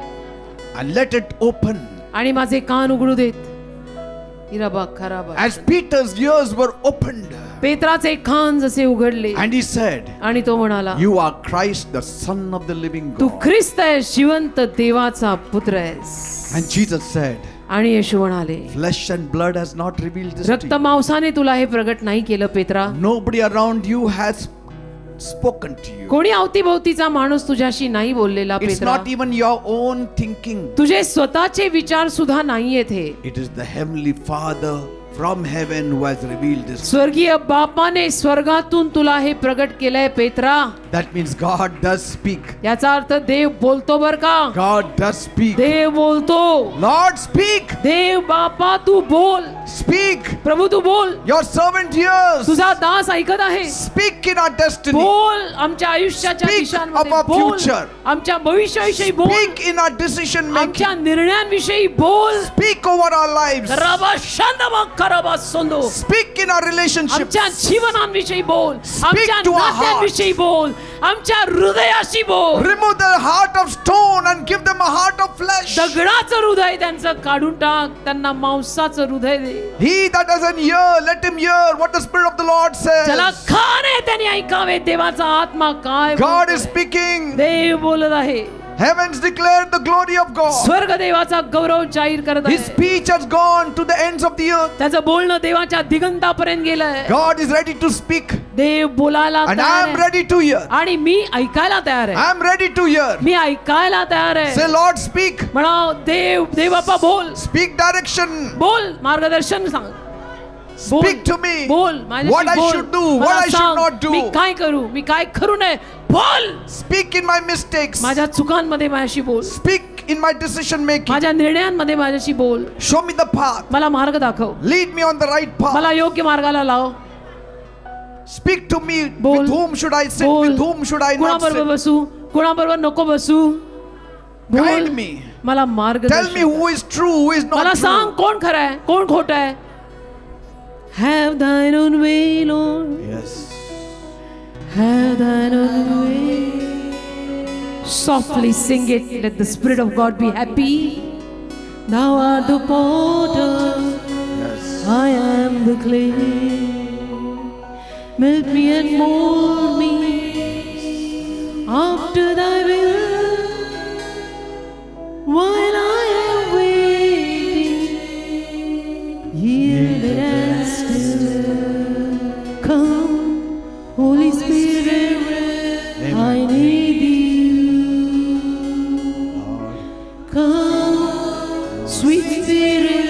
And let it open. आणि माझे कान उघडू देत. इराबा खराबा. As Peter's ears were opened. पेत्राचे कान जसे उघडले And he said, आणि तो म्हणाला, You are Christ, the Son of the living Tu God. ख्रिस्त आहेस, जिवंत देवाचा पुत्र आहेस. And Jesus said, आणि येशू म्हणाले, flesh and blood has not revealed this रक्त to you. मांसाने तुला हे प्रगट नाही केलं Petra. Nobody around you has spoken to you. कोणी अवतीभोवतीचा माणूस तुझ्याशी नाही बोललेला It's Petra. not even your own thinking. तुझे स्वतःचे विचार सुद्धा नाहीयेत हे. It is the heavenly Father from heaven who has revealed this. स्वर्गीय बापाने स्वर्गातून तुला हे प्रगट केलंय Petra. That means God does speak. याचा अर्थ देव बोलतो बर का. God does speak. देव बोलतो. Lord, speak. देव बापा तू बोल. Speak. प्रभू तू बोल. Your servant hears. तुझा दास ऐकत आहे. Speak in our destiny. बोल आमच्या आयुष्याच्या Speak दिशांमध्ये of our बोल. future. आमच्या भविष्याविषयी बोल. Speak in our decision making. आमच्या निर्णयांविषयी बोल. Speak over our lives. रबा शांदमा करबा सोंदो. Speak in our relationships. आमच्या जीवनांविषयी बोल. Speak आमच्या to our नात्यांविषयी बोल. आमच्या हृदयाशी बोल. Remove the heart of stone and give them a heart of flesh. दगडाचं हृदय त्यांचं काढून टाक. त्यांना मांसाचं हृदय दे. He that doesn't hear, let him hear what the Spirit of the Lord ज्याला says. कान आहे त्याने ऐकावे देवाचा आत्मा काय God बोलतोय. is speaking. देव बोलत आहे. Heavens declare the glory of God. स्वर्ग देवाचा गौरव जाहीर करत His आहे. speech has gone to the ends of the earth. त्याचं बोलणं देवाच्या दिगंतापर्यंत गेलंय. God is ready to speak. देव बोलायला And I तयार am आहे. ready to hear. आणि मी ऐकायला तयार आहे. I am ready to hear. मी ऐकायला तयार आहे. Say, Lord, speak. म्हणा देव देव बाप्पा बोल. Speak direction. बोल मार्गदर्शन सांग. बोल. Speak to me. बोल माझ्याशी What I बोल. should do, मला what I should सांग, not do. मी काय करू मी काय करू नये. बोल. Speak in my mistakes. माझ्या चुकांमध्ये माझ्याशी बोल. Speak in my decision making. माझ्या निर्णयांमध्ये माझ्याशी बोल. Show me the path. मला मार्ग दाखव. Lead me on the right path. मला योग्य मार्गाला लाव. Speak to me. बोल. With whom should I sit? बोल. With whom should I not कुणाबरोबर sit? बसू कुणाबरोबर नको बसू. बोल. Guide me. मला मार्ग Tell me who is true, who is मला not सांग true. कोण खरं आहे कोण खोटं आहे. Have thine own way, Lord. Yes. Have thine own way. Softly sing it. Let the Spirit of God be happy. Thou art the potter. Yes. I am the clay. Melt me and mold me after thy will. While I am waiting, yielded and still. Come, Holy Spirit, I need thee. Come, sweet Spirit,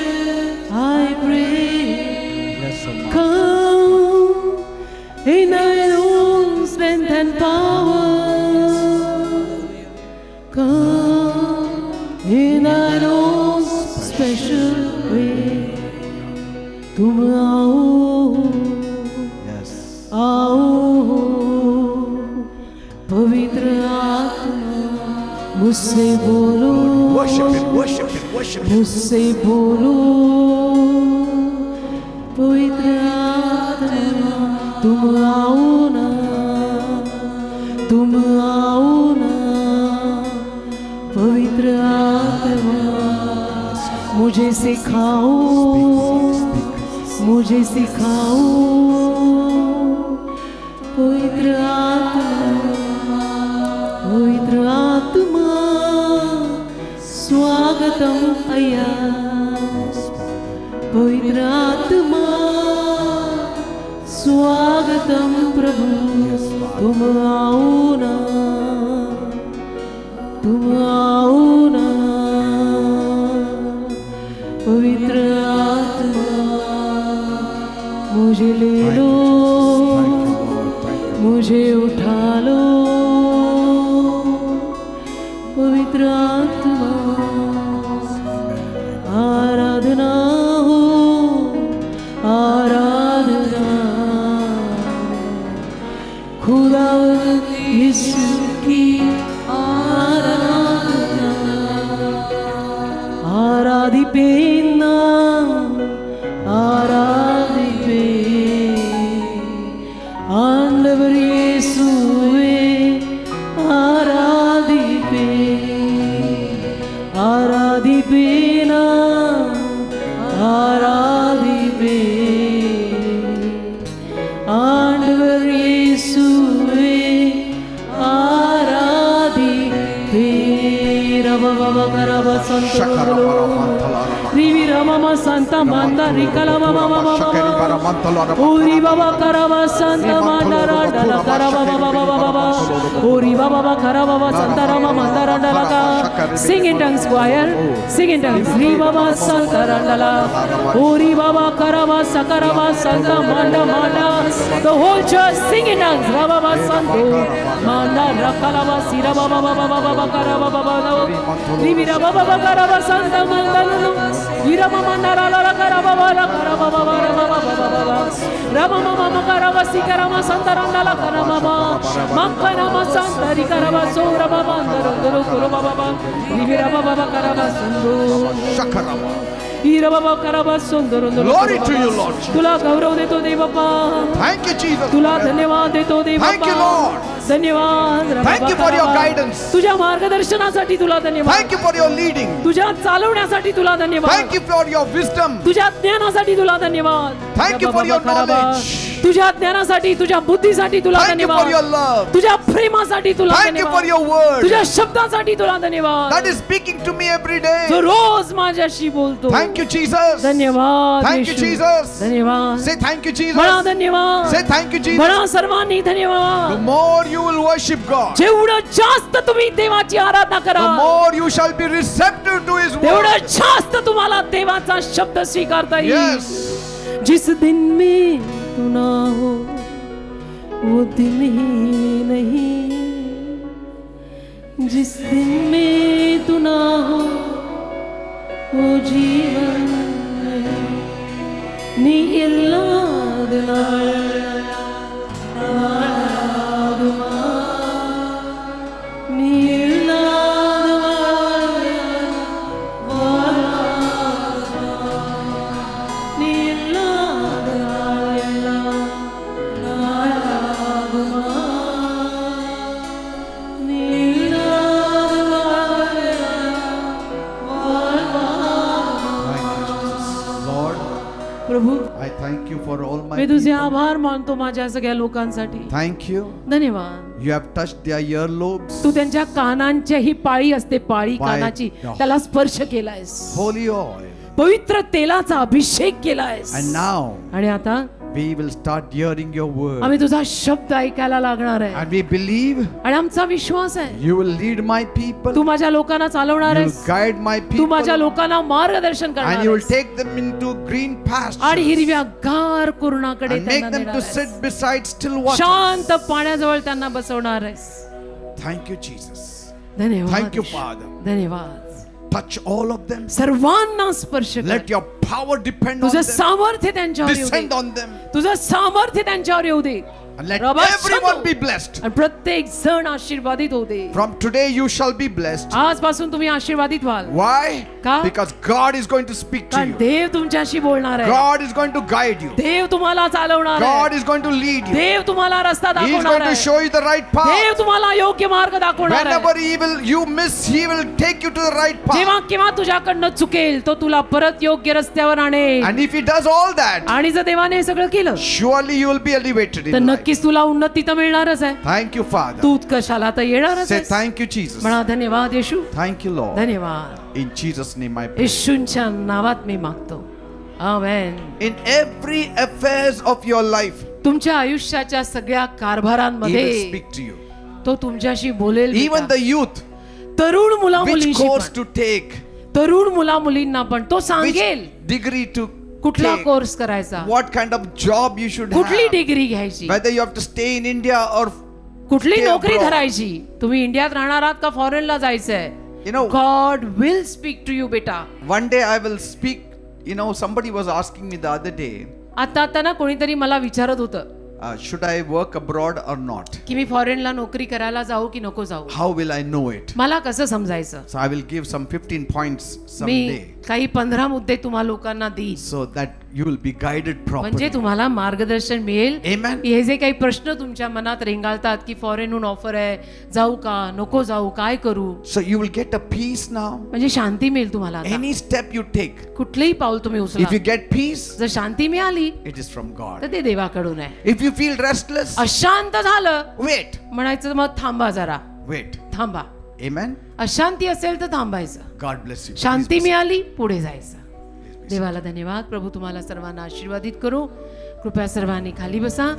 I pray. Come in thine own strength and power. Come in thine own special way. तुम आओ Yes. आओ पवित्र आत्मा मुझसे बोलो. Worship Him, worship Him, worship Him. मुझसे बोलो पवित्र आत्मा. तुम आओ ना तुम आओ ना पवित्र आत्मा. मुझे सिखाओ मुझे सिखाओ पवित्र आत्मा. पवित्र आत्मा स्वागतम अय्या. पवित्र आत्मा स्वागतम प्रभु. तुम आओ ना तुम आओ ना पवित्र आत्मा. मुझे ले लो मुझे उठा लो पवित्र आत्मा. आराधना हो आराधना खुदावंद यीशु की आराधना. आराधिपेना आराधिपे आंडवर यीशुवे आराधिपे. आराधिपेना आराधिपे आंडवर यीशुवे आराधिपे. रब रब करब संतो रिवी Mama Santa Manda Rikala Mama Mama Uri Baba Karava Santa Manda Randala Karava Baba Uri Baba Karava Santa Rama Manda Randala. Sing in tongues, choir. Sing in tongues. Ri Baba Santa Randala Uri Baba Karava Sakarava Santa Manda Manda. The whole church sing in tongues. Baba Santo Manda Rakalava Sira Baba Baba Karava Baba Rivira Baba Karava Santa Manda Ira Mama Narala Karava Karava Baba Rama Mama Karava Sikarama Santa Randala Karama Makarama Santa Rikarava Sora Baba Ndaro Kuro Baba Rivira Baba Karava Sando Shakarama. Glory to you, Lord. तुला गौरव देतो देव बाप्पा. Thank you, Jesus. तुला धन्यवाद देतो देव Thank you, बाप्पा. Lord. धन्यवाद. Thank you for your guidance. तुझ्या मार्गदर्शनासाठी तुला धन्यवाद. Thank you for your leading. तुझ्या चालवण्यासाठी तुला धन्यवाद. Thank you for your wisdom. तुझ्या ज्ञानासाठी तुला धन्यवाद. Thank you for your knowledge. तुझ्या ज्ञानासाठी तुझ्या बुद्धीसाठी तुला Thank you for your धन्यवाद. love. तुझ्या प्रेमासाठी तुला Thank you for धन्यवाद. your word तुझ्या शब्दासाठी तुला धन्यवाद. that is speaking to me every day. जो रोज माझ्याशी बोलतो. Thank you, Jesus. धन्यवाद. Thank you, Yeshu. Jesus. धन्यवाद. Say thank you, Jesus. म्हणा धन्यवाद. Say thank you, Jesus. म्हणा सर्वांनी The धन्यवाद. more you will worship God, जेवढं जास्त तुम्ही देवाची आराधना the करा more you shall be receptive to His तेवढं word. जास्त तुम्हाला देवाचा शब्द स्वीकारता येईल. Yes. जिस दिन में तू ना हो वो दिन ही नहीं. जिस दिन में तू ना हो वो जीवन नहीं. नी इल्ला प्रभू I thank you for all my मी तुझे people. आभार मानतो माझ्या सगळ्या लोकांसाठी. Thank you. धन्यवाद. You have touched their earlobes. तू त्यांच्या कानांची ही पाळी असते पाळी By कानाची the त्याला स्पर्श केलायस. Holy oil. पवित्र तेलाचा अभिषेक केलायस. And now आणि आता we will start hearing your word. आम्ही तुझा शब्द ऐकायला लागणार आहे. And we believe आणि आमचा विश्वास आहे you will lead my people. तू माझ्या लोकांना चालवणार You will आहेस. guide my तू माझ्या people. लोकांना मार्गदर्शन करणार And you will आहेस. take them into green आणि pastures. हिरव्या गार कुरणाकडे And त्यांना make them नेणार to आहेस. sit beside still waters. शांत पाण्याजवळ त्यांना बसवणार आहेस. Thank you, Jesus. धन्यवाद. Thank you, Father. धन्यवाद. Touch all of them. सर्वांना स्पर्श कर. Let your power depend on तुझं them. सामर्थ्य त्यांच्यावर येऊ Descend दे. on them. तुझं सामर्थ्य त्यांच्यावर येऊ दे. And let rava everyone शतो. be blessed. आणि प्रत्येक जण आशीर्वादित होऊ दे. From today you shall be blessed. आजपासून तुम्ही आशीर्वादित व्हाल. Why? का? Because God is going to speak to कारण you. देव तुमच्याशी बोलणार आहे. God is going to guide you. देव तुम्हाला चालवणार God आहे. is going to lead you. देव तुम्हाला रस्ता He is दाखवणार going to आहे. show you the right path. देव तुम्हाला योग्य मार्ग दाखवणार Whenever आहे. you miss, He will take you to the right path. जेव्हा केव्हा तुझ्याकडनं चुकेल तो तुला परत योग्य रस्त्यावर आणेल. And if He does all that, आणि जर देवाने हे सगळं केलं surely you will be elevated तर in life. नक्कीच तुला उन्नती तर मिळणारच आहे. Thank you, Father. तू कशाला तर येणारच Say आहेस. thank you, Jesus. म्हणा धन्यवाद येशू. Thank you, Lord. धन्यवाद. In Jesus' name I pray. येशूंच्या नावात मी मागतो. आमेन. In every affairs of your life, तुमच्या आयुष्याच्या सगळ्या He कारभारांमध्ये will speak to you. तो तुमच्याशी बोलेल. Even बेटा. the youth, तरुण मुला which मुलींशी course पण. to take, तरुण मुला मुलींना पण तो which सांगेल degree to कुठला take, कोर्स करायचा, what kind of job you should कुठली have, डिग्री घ्यायची, whether you have to stay in India or कुठली stay नोकरी abroad. धरायची, तुम्ही इंडियात राहणार आहात का फॉरेनला जायचंय. You know, God will speak to you बेटा. one day I will speak. You know, somebody was asking me the other day, आता ना कोणीतरी मला विचारत होतं should I work abroad or not? की मी फॉरेनला नोकरी करायला जाऊ की नको जाऊ. How will I know it? मला कसं समजायचं. So I will give some 15 points me someday, काही 15 मुद्दे तुम्हा लोकांना देईन so that you will be guided म्हणजे properly. तुम्हाला मार्गदर्शन मिळेल. Amen. हे जे काही प्रश्न तुमच्या मनात रेंगाळतात की फॉरेनहून ऑफर आहे, जाऊ का नको जाऊ, काय करू, So you will get a peace now. म्हणजे शांती मिळेल तुम्हाला. आता Any step you take, कुठलंही पाऊल तुम्ही उचला, if you get peace, जर शांती मिळाली it is from God. तर ते देवाकडून आहे. If you feel restless, अशांत झालं wait, म्हणायचं मग थांबा जरा, wait. थांबा. Amen. अशांती असेल तर थांबायचं, God bless you. शांती मिळाली पुढे जायचं. देवाला धन्यवाद. प्रभू तुम्हाला सर्वांना आशीर्वादित करू. कृपया सर्वांनी खाली बसा.